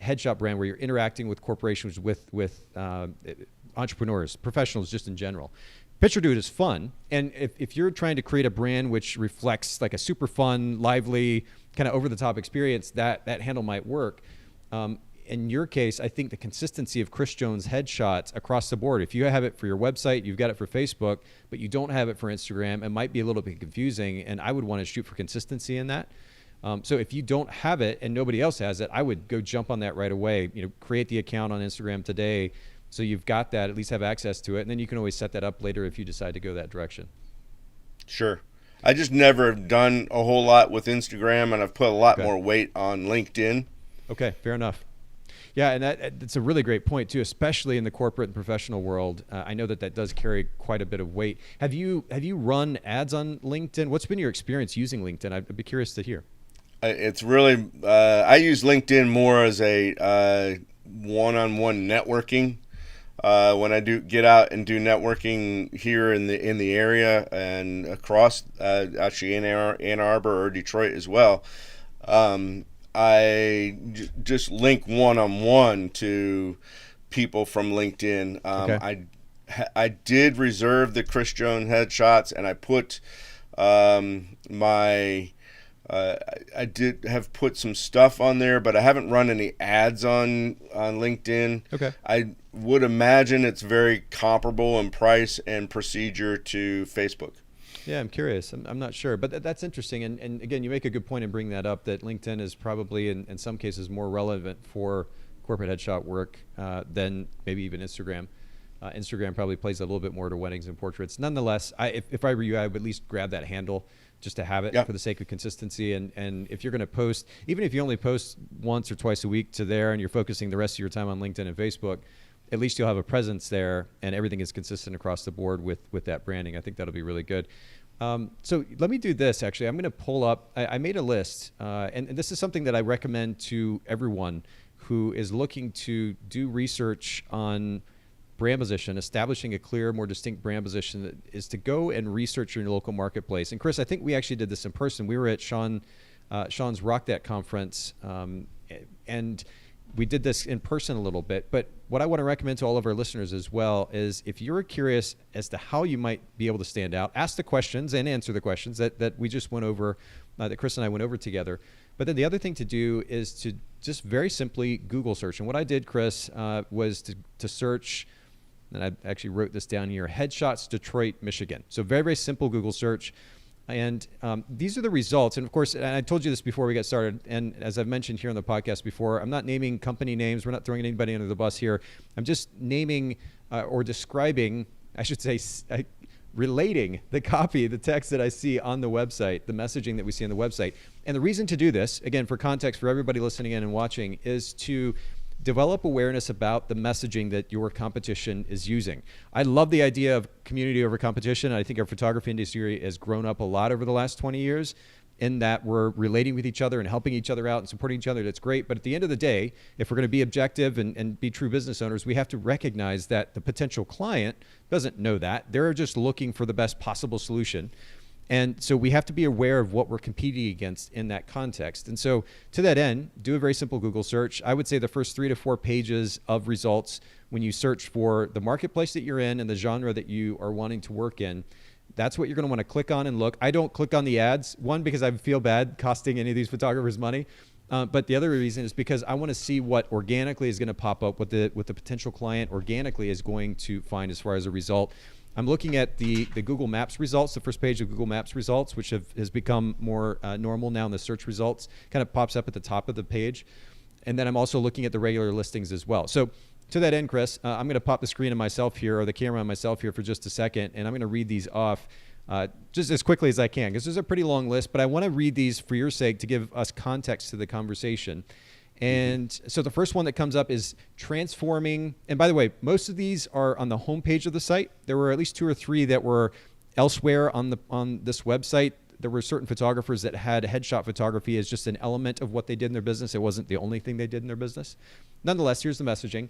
headshot brand, where you're interacting with corporations, with entrepreneurs, professionals just in general, Picture Dude is fun. And if you're trying to create a brand which reflects like a super fun, lively, kind of over-the-top experience, that handle might work. In your case, I think the consistency of Chris Jones Headshots across the board, if you have it for your website, you've got it for Facebook, but you don't have it for Instagram, it might be a little bit confusing, and I would want to shoot for consistency in that. So if you don't have it and nobody else has it, I would go jump on that right away. Create the account on Instagram today, so you've got that, at least have access to it, and then you can always set that up later if you decide to go that direction. Sure. I just never have done a whole lot with Instagram, and I've put a lot more weight on LinkedIn. Okay, fair enough. Yeah, and that's a really great point too, especially in the corporate and professional world. I know that does carry quite a bit of weight. Have you run ads on LinkedIn? What's been your experience using LinkedIn? I'd be curious to hear. It's really I use LinkedIn more as a one-on-one networking. When I do get out and do networking here in the area and across actually in Ann Arbor or Detroit as well, just link one-on-one to people from LinkedIn. Okay. I did reserve the Chris Jones headshots, and I put I did have put some stuff on there, but I haven't run any ads on LinkedIn. Okay. I would imagine it's very comparable in price and procedure to Facebook. Yeah, I'm curious. I'm not sure, but that's interesting. And again, you make a good point in bringing that up, that LinkedIn is probably in some cases more relevant for corporate headshot work than maybe even Instagram. Instagram probably plays a little bit more to weddings and portraits. Nonetheless, if I were you, I would at least grab that handle just to have it for the sake of consistency. And if you're going to post, even if you only post once or twice a week to there and you're focusing the rest of your time on LinkedIn and Facebook, at least you'll have a presence there and everything is consistent across the board with that branding. I think that'll be really good. So let me do this, actually. I'm going to pull up, I made a list, and this is something that I recommend to everyone who is looking to do research on brand position, establishing a clear, more distinct brand position, that is to go and research your local marketplace. And Chris, I think we actually did this in person. We were at Sean's Rock That conference, and we did this in person a little bit. But what I want to recommend to all of our listeners as well is, if you're curious as to how you might be able to stand out, ask the questions and answer the questions that we just went over, that Chris and I went over together. But then the other thing to do is to just very simply Google search. And what I did, Chris, was to search, and I actually wrote this down here, Headshots Detroit, Michigan. So very, very simple Google search. And these are the results. And of course, and I told you this before we got started, and as I've mentioned here on the podcast before, I'm not naming company names. We're not throwing anybody under the bus here. I'm just naming or describing, I should say, relating the copy, the text that I see on the website, the messaging that we see on the website. And the reason to do this, again, for context for everybody listening in and watching, is to develop awareness about the messaging that your competition is using. I love the idea of community over competition. I think our photography industry has grown up a lot over the last 20 years in that we're relating with each other and helping each other out and supporting each other. That's great. But at the end of the day, if we're going to be objective and be true business owners, we have to recognize that the potential client doesn't know that. They're just looking for the best possible solution. And so we have to be aware of what we're competing against in that context. And so to that end, do a very simple Google search. I would say the first 3 to 4 pages of results, when you search for the marketplace that you're in and the genre that you are wanting to work in, that's what you're going to want to click on and look. I don't click on the ads, one, because I feel bad costing any of these photographers money. But the other reason is because I want to see what organically is going to pop up, what the potential client organically is going to find as far as a result. I'm looking at the Google Maps results, the first page of Google Maps results, which has become more normal now in the search results, kind of pops up at the top of the page. And then I'm also looking at the regular listings as well. So to that end, Chris, I'm going to pop the screen on myself here, or the camera on myself here for just a second, and I'm going to read these off just as quickly as I can, because there's a pretty long list, but I want to read these for your sake to give us context to the conversation. And so the first one that comes up is transforming. And by the way, most of these are on the homepage of the site. There were at least 2 or 3 that were elsewhere on this website. There were certain photographers that had headshot photography as just an element of what they did in their business. It wasn't the only thing they did in their business. Nonetheless, here's the messaging.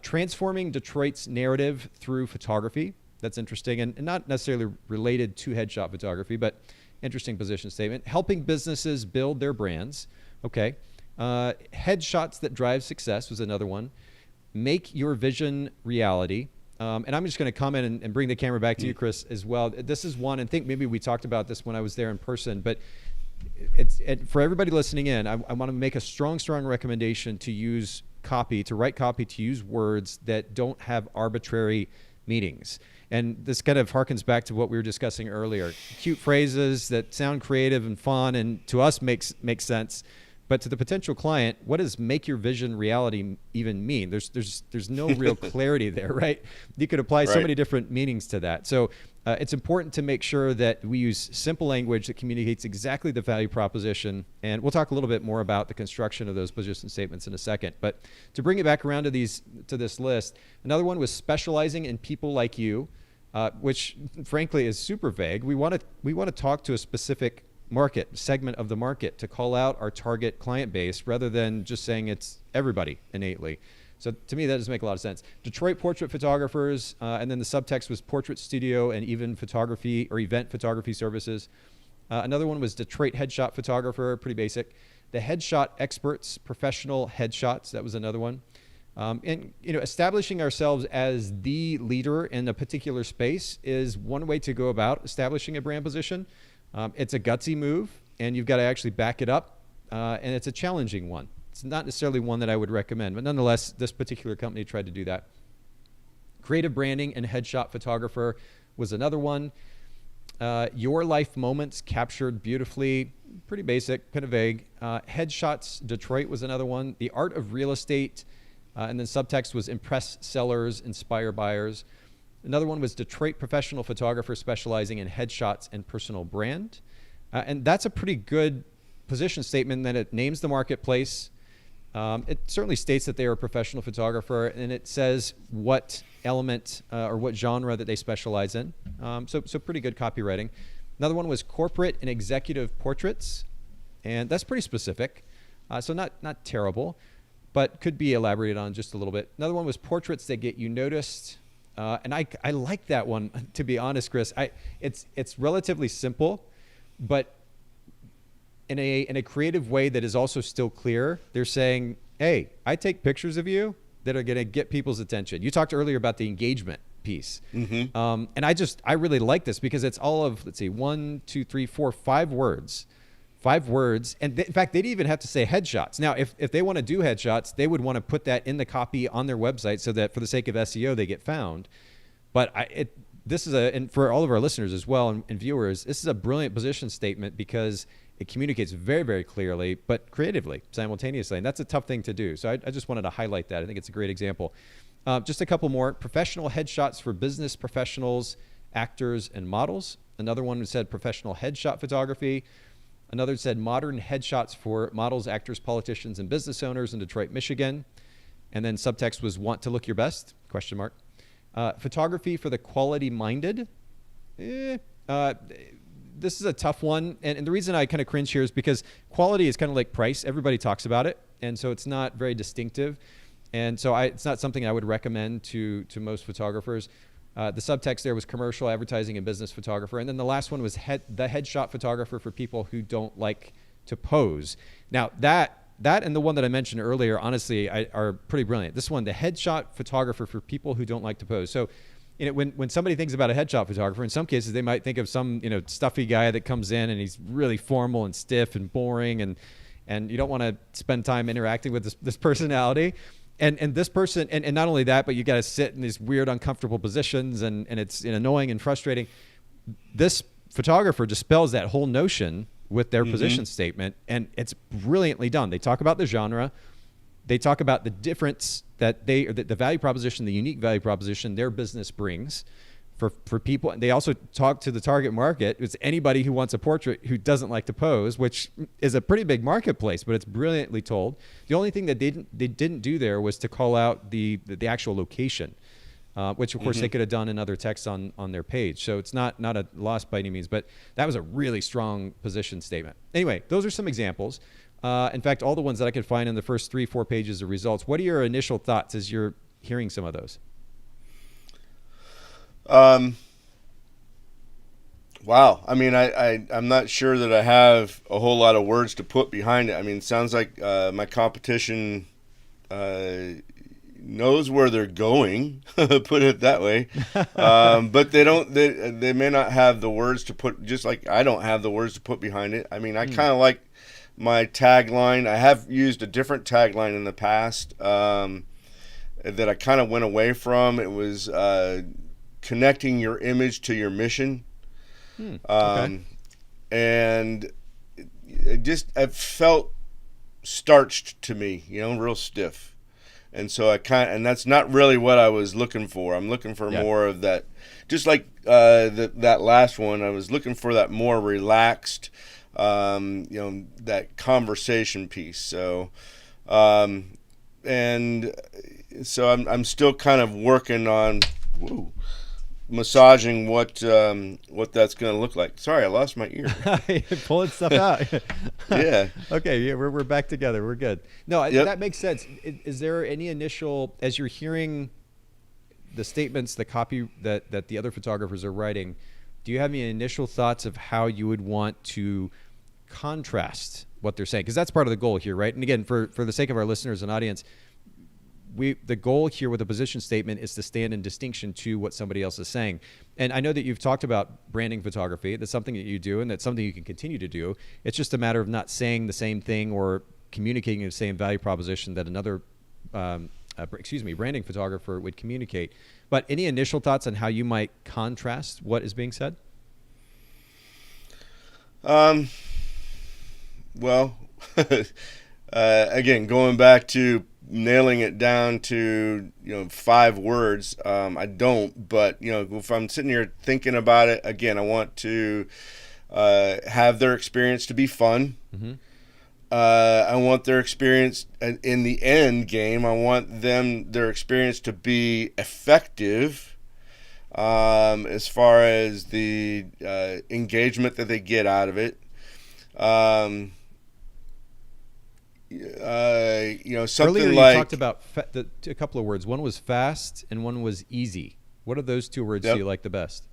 Transforming Detroit's narrative through photography. That's interesting, and not necessarily related to headshot photography, but interesting position statement. Helping businesses build their brands. Okay. Headshots that drive success was another one. Make your vision reality. And I'm just going to comment and bring the camera back to you, Chris, as well. This is one, and I think maybe we talked about this when I was there in person, but for everybody listening in, I want to make a strong recommendation to use copy, to write copy, to use words that don't have arbitrary meanings. And this kind of harkens back to what we were discussing earlier. Cute phrases that sound creative and fun, and to us makes sense. But to the potential client, what does make your vision reality even mean? There's no real clarity there, right? You could apply so many different meanings to that. So it's important to make sure that we use simple language that communicates exactly the value proposition. And we'll talk a little bit more about the construction of those position statements in a second. But to bring it back around to this list, another one was specializing in people like you, which frankly is super vague. We want to talk to a specific market, segment of the market, to call out our target client base rather than just saying it's everybody innately. So to me, that does make a lot of sense. Detroit portrait photographers, and then the subtext was portrait studio and event photography services. Another one was Detroit headshot photographer, pretty basic. The headshot experts, professional headshots, that was another one. And establishing ourselves as the leader in a particular space is one way to go about establishing a brand position. It's a gutsy move, and you've got to actually back it up, and it's a challenging one. It's not necessarily one that I would recommend, but nonetheless, this particular company tried to do that. Creative branding and headshot photographer was another one. Your life moments captured beautifully, pretty basic, kind of vague. Headshots Detroit was another one. The art of real estate, and then subtext was impress sellers, inspire buyers. Another one was Detroit professional photographer specializing in headshots and personal brand. And that's a pretty good position statement that it names the marketplace. It certainly states that they are a professional photographer, and it says what element or what genre that they specialize in. So pretty good copywriting. Another one was corporate and executive portraits, and that's pretty specific. So not terrible, but could be elaborated on just a little bit. Another one was portraits that get you noticed. And I like that one, to be honest, Chris. It's relatively simple, but in a creative way that is also still clear. They're saying, hey, I take pictures of you that are going to get people's attention. You talked earlier about the engagement piece. Mm-hmm. And I really like this because it's all of, let's see, 1, 2, 3, 4, 5 words. 5 words. And in fact, they'd even have to say headshots. Now, if they want to do headshots, they would want to put that in the copy on their website so that for the sake of SEO, they get found. But this is and for all of our listeners as well and viewers, this is a brilliant position statement because it communicates very, very clearly, but creatively, simultaneously. And that's a tough thing to do. So I just wanted to highlight that. I think it's a great example. Just a couple more. Professional headshots for business professionals, actors, and models. Another one said professional headshot photography. Another said modern headshots for models, actors, politicians, and business owners in Detroit, Michigan. And then subtext was want to look your best, ? Photography for the quality-minded. This is a tough one. And the reason I kind of cringe here is because quality is kind of like price. Everybody talks about it. And so it's not very distinctive. And so it's not something I would recommend to most photographers. The subtext there was commercial, advertising, and business photographer. And then the last one was the headshot photographer for people who don't like to pose. Now, that and the one that I mentioned earlier, honestly, are pretty brilliant. This one, the headshot photographer for people who don't like to pose. So, when somebody thinks about a headshot photographer, in some cases they might think of some stuffy guy that comes in and he's really formal and stiff and boring, and you don't want to spend time interacting with this personality. And this person, and not only that, but you got to sit in these weird, uncomfortable positions, and it's annoying and frustrating. This photographer dispels that whole notion with their position statement, and it's brilliantly done. They talk about the genre. They talk about the difference that the value proposition, the unique value proposition their business brings for people. And they also talk to the target market. It's anybody who wants a portrait who doesn't like to pose, which is a pretty big marketplace, but it's brilliantly told. The only thing that they didn't do there was to call out the actual location, which of course they could have done in other text on their page. So it's not a loss by any means, but that was a really strong position statement. Anyway, those are some examples. In fact, all the ones that I could find in the first 3-4 pages of results. What are your initial thoughts as you're hearing some of those? Wow. I mean, I'm not sure that I have a whole lot of words to put behind it. I mean, it sounds like my competition knows where they're going, put it that way. But they may not have the words to put, just like I don't have the words to put behind it. I mean, I kind of like my tagline. I have used a different tagline in the past that I kind of went away from. It was connecting your image to your mission. Okay. And it felt starched to me, real stiff. And so and that's not really what I was looking for. I'm looking for more of that, just like that last one. I was looking for that more relaxed, that conversation piece. So, and so I'm still kind of working on. massaging what that's going to look like. Sorry, I lost my ear. Pulling stuff out. Yeah. Okay, yeah, we're back together. We're good. No, Yep. that makes sense. Is there any initial, as you're hearing the statements, the copy that the other photographers are writing, do you have any initial thoughts of how you would want to contrast what they're saying? Because that's part of the goal here, right? And again, for the sake of our listeners and audience, the goal here with a position statement is to stand in distinction to what somebody else is saying. And I know that you've talked about branding photography. That's something that you do, and that's something you can continue to do. It's just a matter of not saying the same thing or communicating the same value proposition that another branding photographer would communicate. But any initial thoughts on how you might contrast what is being said? Well, again, going back to nailing it down to 5 words, I don't. But if I'm sitting here thinking about it, again, I want to have their experience to be fun. Mm-hmm. I want their experience in the end game. I want their experience to be effective as far as the engagement that they get out of it. Something earlier like you talked about a couple of words. One was fast and one was easy. What are those 2 words do you like the best?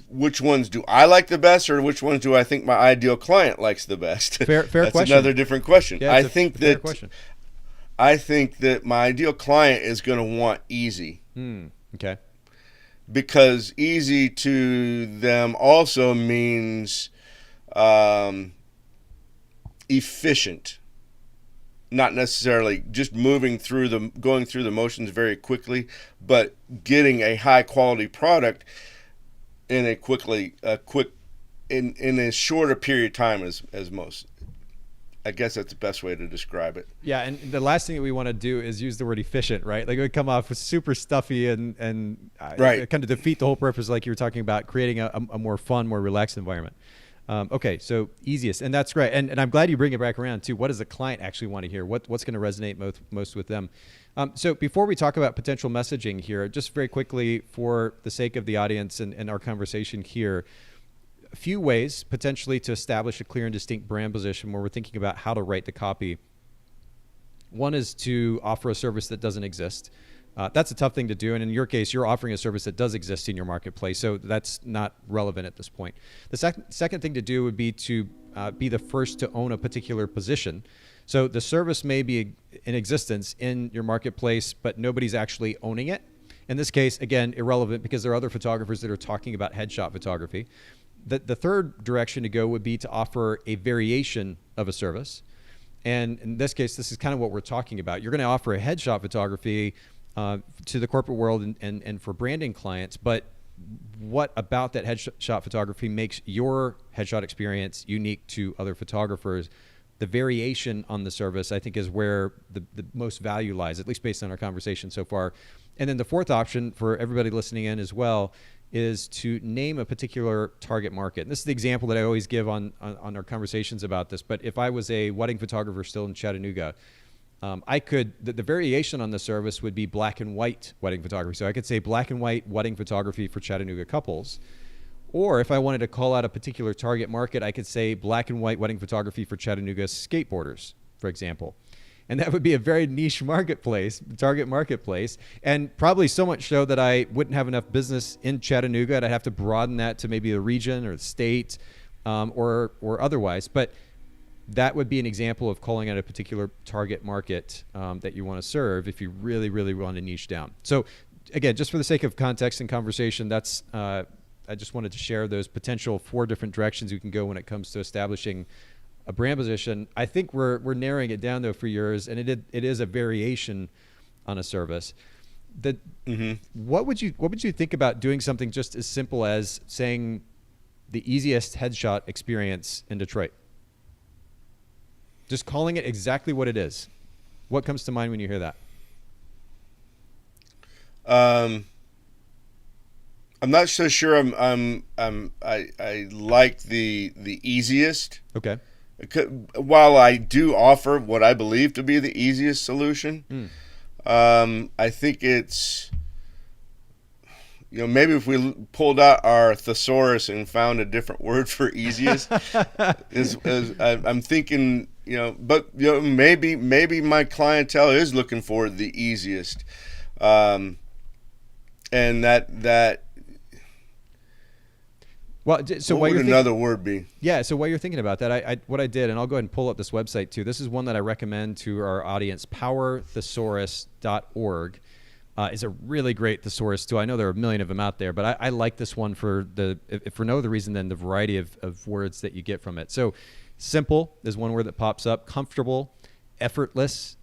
Which ones do I like the best, or which ones do I think my ideal client likes the best? Fair That's question. another different question. Yeah, I think question. I think that my ideal client is going to want easy. Okay. Because easy to them also means efficient. Not necessarily just going through the motions very quickly, but getting a high quality product in in as short a period of time as most. I guess that's the best way to describe it. Yeah, and the last thing that we want to do is use the word efficient, right? Like it would come off super stuffy and right. Kind of defeat the whole purpose, like you were talking about, creating a more fun, more relaxed environment. Okay, so easiest, and that's great. And I'm glad you bring it back around too. What does the client actually want to hear? What's going to resonate most with them? So before we talk about potential messaging here, just very quickly for the sake of the audience and our conversation here, a few ways potentially to establish a clear and distinct brand position where we're thinking about how to write the copy. One is to offer a service that doesn't exist. That's a tough thing to do. And in your case, you're offering a service that does exist in your marketplace. So that's not relevant at this point. The second thing to do would be to be the first to own a particular position. So the service may be in existence in your marketplace, but nobody's actually owning it. In this case, again, irrelevant because there are other photographers that are talking about headshot photography. The third direction to go would be to offer a variation of a service. And in this case, this is kind of what we're talking about. You're going to offer a headshot photography to the corporate world and for branding clients, but what about that headshot photography makes your headshot experience unique to other photographers? The variation on the service, I think, is where the most value lies, at least based on our conversation so far. And then the fourth option for everybody listening in as well is to name a particular target market. And this is the example that I always give on our conversations about this. But if I was a wedding photographer still in Chattanooga, the variation on the service would be black and white wedding photography. So I could say black and white wedding photography for Chattanooga couples. Or if I wanted to call out a particular target market, I could say black and white wedding photography for Chattanooga skateboarders, for example. And that would be a very niche target marketplace, and probably so much so that I wouldn't have enough business in Chattanooga, and I'd have to broaden that to maybe the region or the state or otherwise. But that would be an example of calling out a particular target market that you want to serve if you really, really want to niche down. So again, just for the sake of context and conversation, that's I just wanted to share those potential 4 different directions you can go when it comes to establishing a brand position. I think we're narrowing it down though for yours, and it is a variation on a service. What would you think about doing something just as simple as saying the easiest headshot experience in Detroit? Just calling it exactly what it is. What comes to mind when you hear that? I'm not so sure. I like the easiest. Okay. While I do offer what I believe to be the easiest solution, I think it's, maybe if we pulled out our thesaurus and found a different word for easiest, I'm thinking, but maybe my clientele is looking for the easiest, and that. Well, so what would another word be? Yeah, so while you're thinking about that, what I did, and I'll go ahead and pull up this website too. This is one that I recommend to our audience, powerthesaurus.org. Is a really great thesaurus too. I know there are a million of them out there, but I like this one for no other reason than the variety of words that you get from it. So simple is one word that pops up, comfortable, effortless,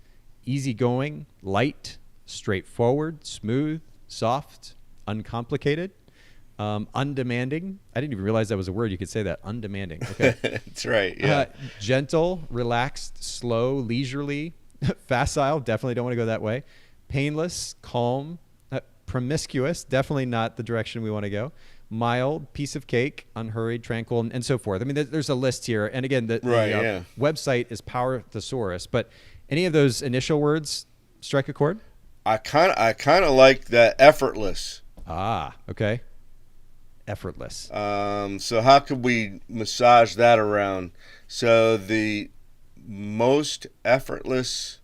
easygoing, light, straightforward, smooth, soft, uncomplicated. Undemanding. I didn't even realize that was a word. You could say that. Undemanding. Okay. That's right. Yeah. Gentle, relaxed, slow, leisurely, facile. Definitely don't want to go that way. Painless, calm, promiscuous. Definitely not the direction we want to go. Mild, piece of cake, unhurried, tranquil, and so forth. I mean, there's a list here. And again, the website is Power Thesaurus. But any of those initial words strike a chord? I kind of like that effortless. Ah, okay. Effortless. So how could we massage that around? So the most effortless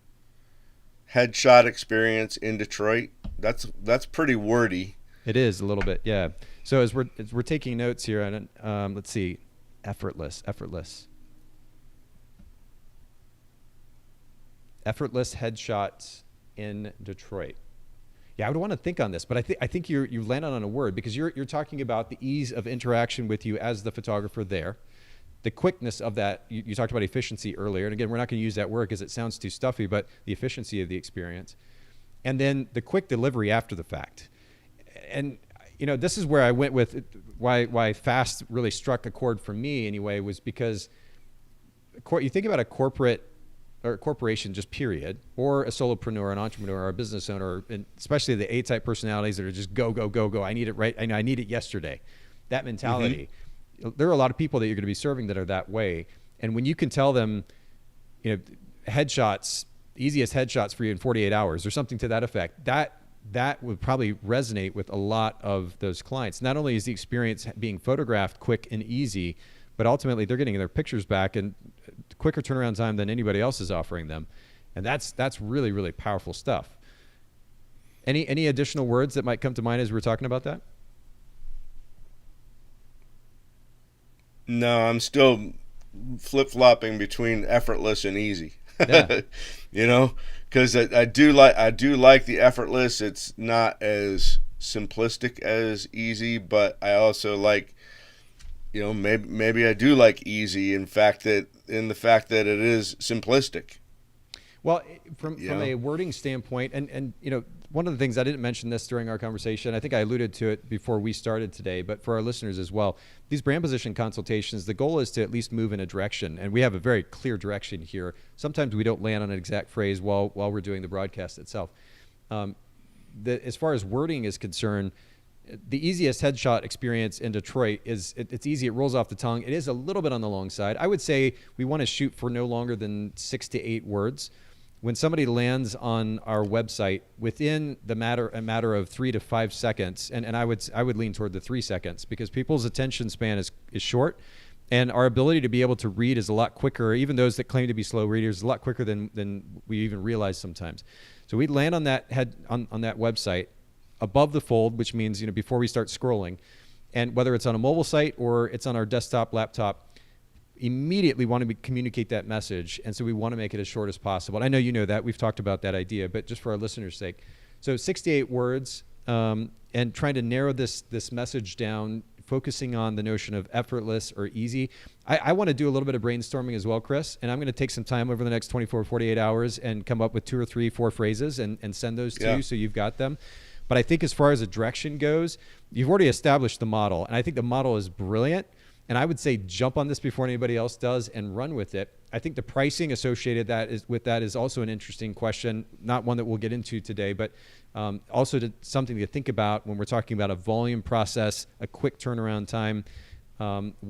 headshot experience in Detroit. That's pretty wordy. It is a little bit, yeah. So as we're taking notes here, and let's see, effortless headshots in Detroit. Yeah, I would want to think on this, but I think you landed on a word because you're talking about the ease of interaction with you as the photographer there, the quickness of that. You talked about efficiency earlier, and again, we're not going to use that word because it sounds too stuffy, but the efficiency of the experience, and then the quick delivery after the fact. And this is where I went with why fast really struck a chord for me anyway, was because you think about a corporate or a corporation, just period, or a solopreneur, an entrepreneur, or a business owner, and especially the A-type personalities that are just go, go, go, go. I need it right. I need it yesterday. That mentality. Mm-hmm. There are a lot of people that you're going to be serving that are that way. And when you can tell them, headshots, easiest headshots for you in 48 hours or something to that effect, that would probably resonate with a lot of those clients. Not only is the experience being photographed quick and easy, but ultimately they're getting their pictures back in quicker turnaround time than anybody else is offering them. And that's really, really powerful stuff. Any additional words that might come to mind as we're talking about that? No, I'm still flip-flopping between effortless and easy. Yeah. Because I do like the effortless. It's not as simplistic as easy, but I also like, maybe I do like easy in the fact that it is simplistic. Well, from a wording standpoint, and one of the things, I didn't mention this during our conversation, I think I alluded to it before we started today, but for our listeners as well, these brand position consultations, the goal is to at least move in a direction, and we have a very clear direction here. Sometimes we don't land on an exact phrase while we're doing the broadcast itself. As far as wording is concerned, the easiest headshot experience in Detroit it's easy. It rolls off the tongue. It is a little bit on the long side. I would say we want to shoot for no longer than 6 to 8 words. When somebody lands on our website within a matter of 3 to 5 seconds, and I would lean toward the 3 seconds because people's attention span is short, and our ability to be able to read is a lot quicker. Even those that claim to be slow readers, a lot quicker than we even realize sometimes. So we'd land on that on that website above the fold, which means before we start scrolling, and whether it's on a mobile site or it's on our desktop, laptop, immediately want to communicate that message, and so we want to make it as short as possible. And I know you know that. We've talked about that idea, but just for our listeners' sake. So 68 words, and trying to narrow this message down, focusing on the notion of effortless or easy. I want to do a little bit of brainstorming as well, Chris, and I'm going to take some time over the next 24, 48 hours and come up with 2 or 3, 4 phrases and send those to you so you've got them. But I think as far as a direction goes, you've already established the model, and I think the model is brilliant. And I would say jump on this before anybody else does and run with it. I think the pricing associated with that is also an interesting question, not one that we'll get into today, but also something to think about when we're talking about a volume process, a quick turnaround time.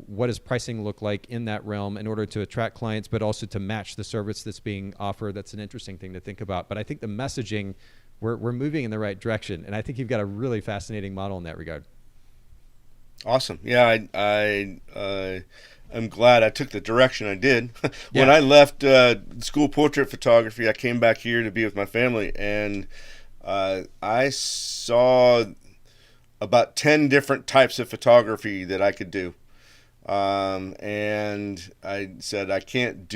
What does pricing look like in that realm in order to attract clients, but also to match the service that's being offered? That's an interesting thing to think about. But I think the messaging we're moving in the right direction. And I think you've got a really fascinating model in that regard. Awesome. Yeah, I'm glad I took the direction I did. When Yeah. I left school portrait photography, I came back here to be with my family, and I saw about 10 different types of photography that I could do. And I said, I can't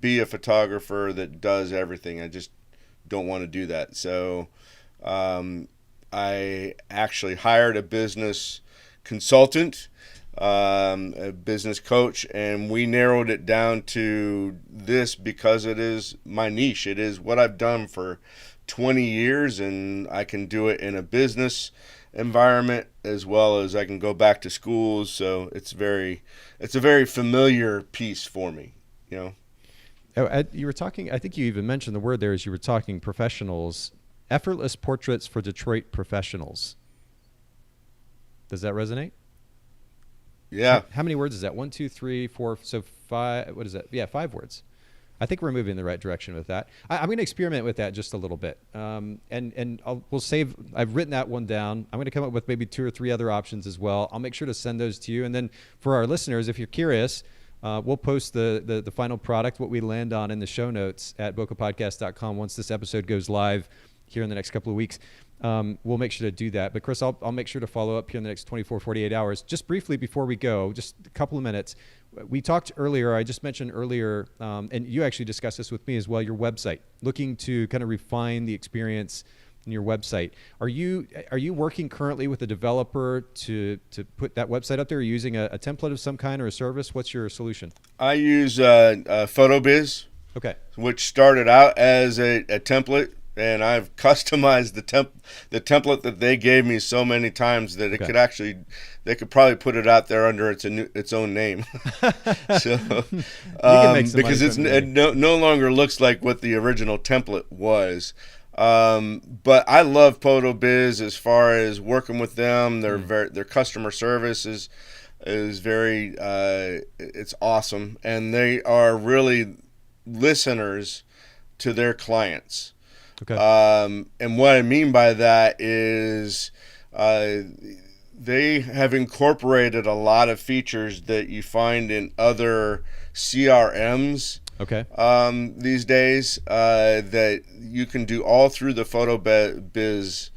be a photographer that does everything. I just don't want to do that. So I actually hired a business consultant, a business coach, and we narrowed it down to this because it is my niche. It is what I've done for 20 years, and I can do it in a business environment as well as I can go back to schools. So it's a very familiar piece for me, you know. You were talking, I think you even mentioned the word there as you were talking professionals, effortless portraits for Detroit professionals. Does that resonate? Yeah. How many words is that? 1, 2, 3, 4, so 5. What is that? Yeah, 5 words. I think we're moving in the right direction with that. I'm going to experiment with that just a little bit. We'll save, I've written that one down. I'm going to come up with maybe 2 or 3 other options as well. I'll make sure to send those to you. And then for our listeners, if you're curious, we'll post the final product, what we land on, in the show notes at bokehpodcast.com once this episode goes live here in the next couple of weeks. We'll make sure to do that. But Chris, I'll make sure to follow up here in the next 24, 48 hours. Just briefly before we go, just a couple of minutes. We talked earlier, I just mentioned earlier, and you actually discussed this with me as well, your website, looking to kind of refine the experience in your website. Are you working currently with a developer to put that website up there? Are you using a template of some kind or a service? What's your solution? I use PhotoBiz, Okay. which started out as a template, and I've customized the template that they gave me so many times that it Okay. they could probably put it out there under its own name. So You can make some because money it no longer looks like what the original template was. But I love PhotoBiz as far as working with them. Their customer service is very it's awesome, and they are really listeners to their clients. Okay. And what I mean by that is they have incorporated a lot of features that you find in other CRMs Okay. these days that you can do all through the PhotoBiz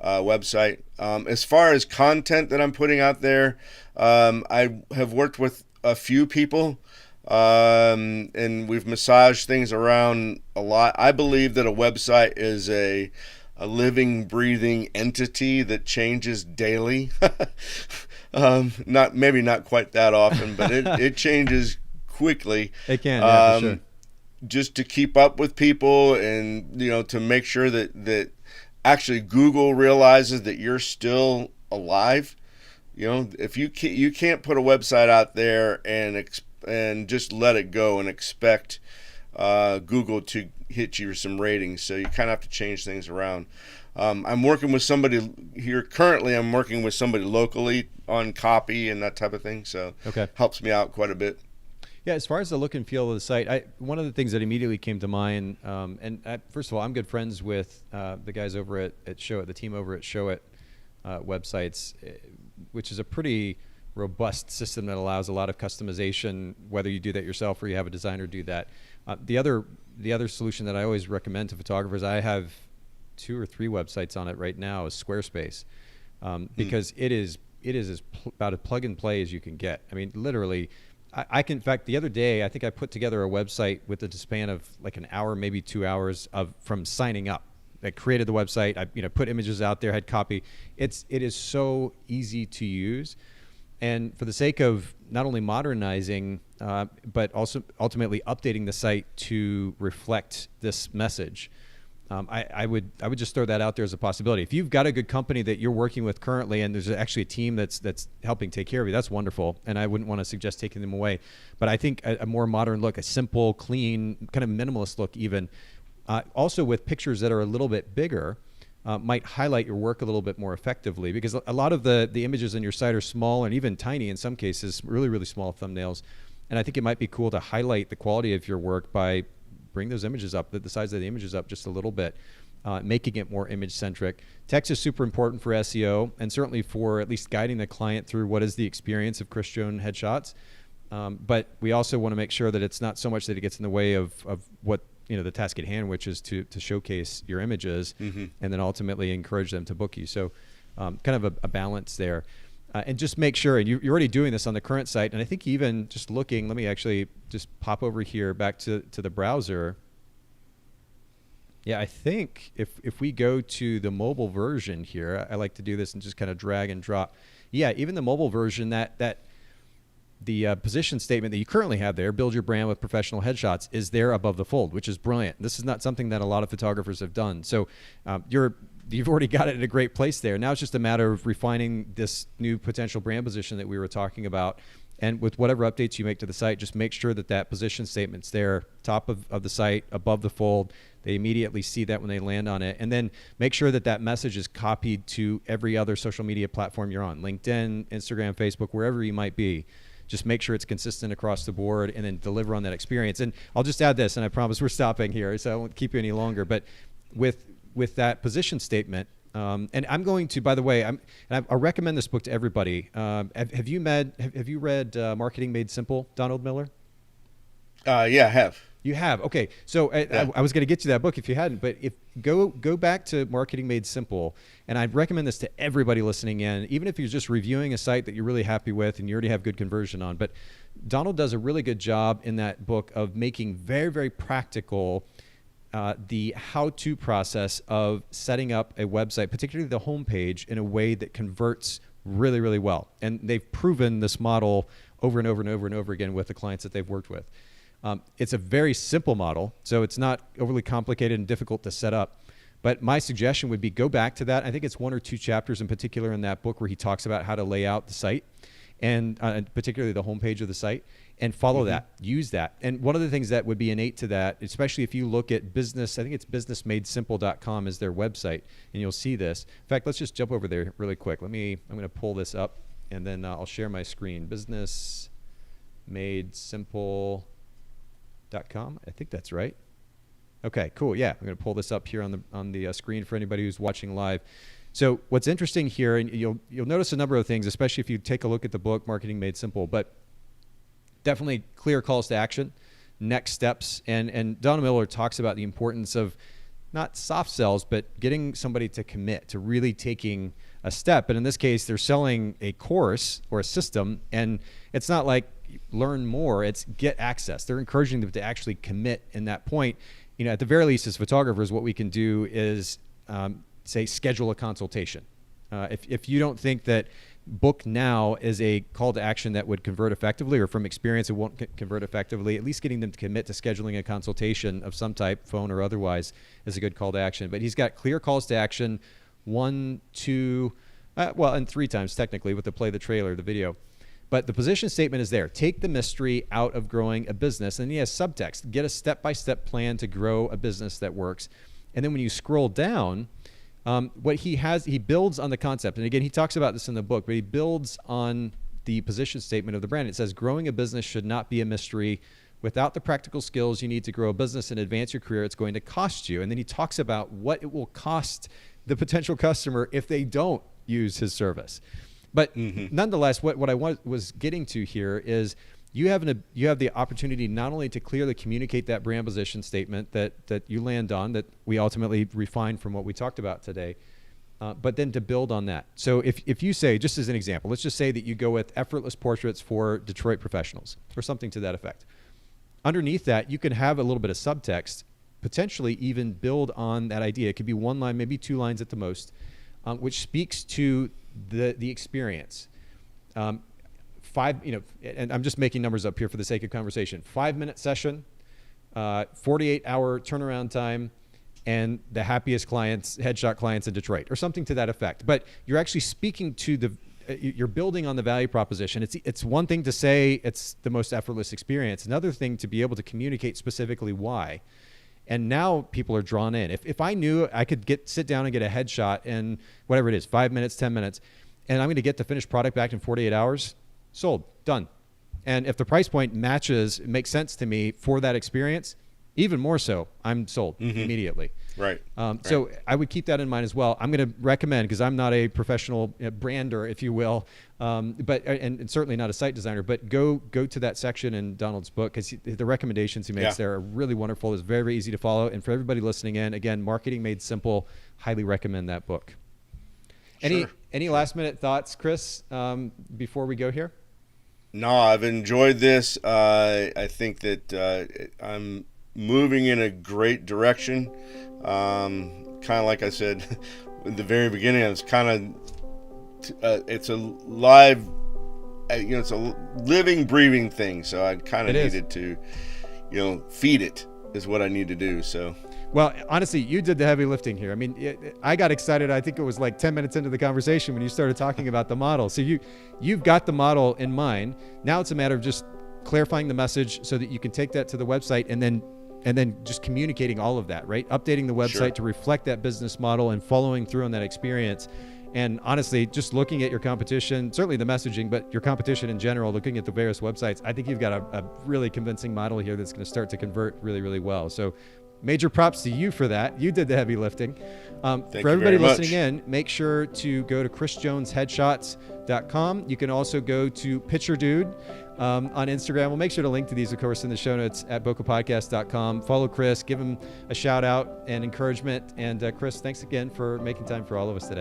website. As far as content that I'm putting out there, I have worked with a few people, and we've massaged things around a lot. I believe that a website is a living, breathing entity that changes daily. Maybe not quite that often, but it changes quickly. It can, yeah, for sure. Just to keep up with people, and to make sure that actually Google realizes that you're still alive. If you can't put a website out there and just let it go and expect Google to hit you some ratings. So you kind of have to change things around. I'm working with somebody here currently. I'm working with somebody locally on copy and that type of thing. So helps me out quite a bit. Yeah, as far as the look and feel of the site, one of the things that immediately came to mind, first of all, I'm good friends with the guys over at Show It, the team over at Show It websites, which is a pretty robust system that allows a lot of customization, whether you do that yourself or you have a designer do that. The other solution that I always recommend to photographers, I have 2 or 3 websites on it right now, is Squarespace, because it is about as plug and play as you can get. I mean, literally, I can. In fact, the other day, I think I put together a website with a span of like an hour, maybe 2 hours from signing up. I created the website. I put images out there, had copy. It is so easy to use. And for the sake of not only modernizing, but also ultimately updating the site to reflect this message, I would just throw that out there as a possibility. If you've got a good company that you're working with currently, and there's actually a team that's helping take care of you, that's wonderful. And I wouldn't want to suggest taking them away. But I think a more modern look, a simple, clean, kind of minimalist look, even also with pictures that are a little bit bigger. Might highlight your work a little bit more effectively, because a lot of the images on your site are small and even tiny in some cases, really, really small thumbnails. And I think it might be cool to highlight the quality of your work by bring those images up, the size of the images up just a little bit. making it more image-centric. Text is super important for SEO and certainly for at least guiding the client through what is the experience of Christian headshots. But we also want to make sure that it's not so much that it gets in the way of what the task at hand, which is to showcase your images and then ultimately encourage them to book you. So kind of a balance there. And just make sure, and you're already doing this on the current site, and I think even just looking, let me actually just pop over here back to the browser. Yeah, I think if we go to the mobile version here, I like to do this and just kind of drag and drop. Yeah, even the mobile version, the position statement that you currently have there, build your brand with professional headshots, is there above the fold, which is brilliant. This is not something that a lot of photographers have done. So you've already got it in a great place there. Now it's just a matter of refining this new potential brand position that we were talking about. And with whatever updates you make to the site, just make sure that position statement's there, top of the site, above the fold. They immediately see that when they land on it. And then make sure that message is copied to every other social media platform you're on, LinkedIn, Instagram, Facebook, wherever you might be. Just make sure it's consistent across the board and then deliver on that experience. And I'll just add this, and I promise we're stopping here, so I won't keep you any longer. But with that position statement, and I'm going to, by the way, I recommend this book to everybody. Have you read Marketing Made Simple, Donald Miller? Yeah, I have. You have? Okay. So I was going to get you that book if you hadn't, but go back to Marketing Made Simple, and I'd recommend this to everybody listening in, even if you're just reviewing a site that you're really happy with and you already have good conversion on. But Donald does a really good job in that book of making very, very practical the how-to process of setting up a website, particularly the homepage, in a way that converts really, really well. And they've proven this model over and over and over and over again with the clients that they've worked with. It's a very simple model, so it's not overly complicated and difficult to set up. But my suggestion would be go back to that. I think it's 1 or 2 chapters in particular in that book where he talks about how to lay out the site, and particularly the homepage of the site, and follow that, use that. And one of the things that would be innate to that, especially if you look at business, I think it's businessmadesimple.com is their website, and you'll see this. In fact, let's just jump over there really quick. I'm going to pull this up, and then I'll share my screen. Businessmadesimple.com. I think that's right. Okay, cool. Yeah, I'm going to pull this up here on the screen for anybody who's watching live. So what's interesting here, and you'll notice a number of things, especially if you take a look at the book Marketing Made Simple, but definitely clear calls to action, next steps, and Donald Miller talks about the importance of not soft sells, but getting somebody to commit to really taking a step. And in this case, they're selling a course or a system, and it's not like learn more, it's get access. They're encouraging them to actually commit in that point. At the very least, as photographers, what we can do is say schedule a consultation. If you don't think that book now is a call to action that would convert effectively, or from experience it won't convert effectively, at least getting them to commit to scheduling a consultation of some type, phone or otherwise, is a good call to action. But he's got clear calls to action, 1, 2, and 3 times technically with the play the trailer, the video. But the position statement is there. Take the mystery out of growing a business. And he has subtext. Get a step-by-step plan to grow a business that works. And then when you scroll down, what he builds on the concept. And again, he talks about this in the book, but he builds on the position statement of the brand. It says, growing a business should not be a mystery. Without the practical skills you need to grow a business and advance your career, it's going to cost you. And then he talks about what it will cost the potential customer if they don't use his service. But nonetheless, what I was getting to here is you have the opportunity not only to clearly communicate that brand position statement that you land on, that we ultimately refine from what we talked about today, but then to build on that. So if you say, just as an example, let's just say that you go with effortless portraits for Detroit professionals or something to that effect. Underneath that, you can have a little bit of subtext, potentially even build on that idea. It could be 1 line, maybe 2 lines at the most, which speaks to the experience. 5, and I'm just making numbers up here for the sake of conversation. 5-minute session, 48-hour turnaround time, and the happiest headshot clients in Detroit, or something to that effect. But you're actually speaking to you're building on the value proposition. It's one thing to say it's the most effortless experience. Another thing to be able to communicate specifically why. And now people are drawn in. If I knew I could sit down and get a headshot in whatever it is, 5 minutes, 10 minutes, and I'm going to get the finished product back in 48 hours, sold, done. And if the price point makes sense to me for that experience, even more so, I'm sold immediately. Right. So I would keep that in mind as well. I'm going to recommend, because I'm not a professional brander, if you will, but and certainly not a site designer, but go to that section in Donald's book, because the recommendations he makes there are really wonderful. It's very, very easy to follow. And for everybody listening in, again, Marketing Made Simple, highly recommend that book. Any last minute thoughts, Chris, before we go here? No, I've enjoyed this. I think that I'm moving in a great direction. Kind of like I said in the very beginning, it's kind of it's a live, it's a living, breathing thing. So I kind of needed to, feed it is what I need to do. So. Well, honestly, you did the heavy lifting here. I mean, I got excited. I think it was like 10 minutes into the conversation when you started talking about the model. So you've got the model in mind. Now it's a matter of just clarifying the message so that you can take that to the website and then just communicating all of that, right? Updating the website to reflect that business model and following through on that experience. And honestly, just looking at your competition, certainly the messaging, but your competition in general, looking at the various websites, I think you've got a really convincing model here that's going to start to convert really, really well. So major props to you for that. You did the heavy lifting. For everybody listening in, make sure to go to chrisjonesheadshots.com. You can also go to Picture Dude on Instagram. We'll make sure to link to these, of course, in the show notes at bokehpodcast.com. Follow Chris, give him a shout out and encouragement. And Chris, thanks again for making time for all of us today.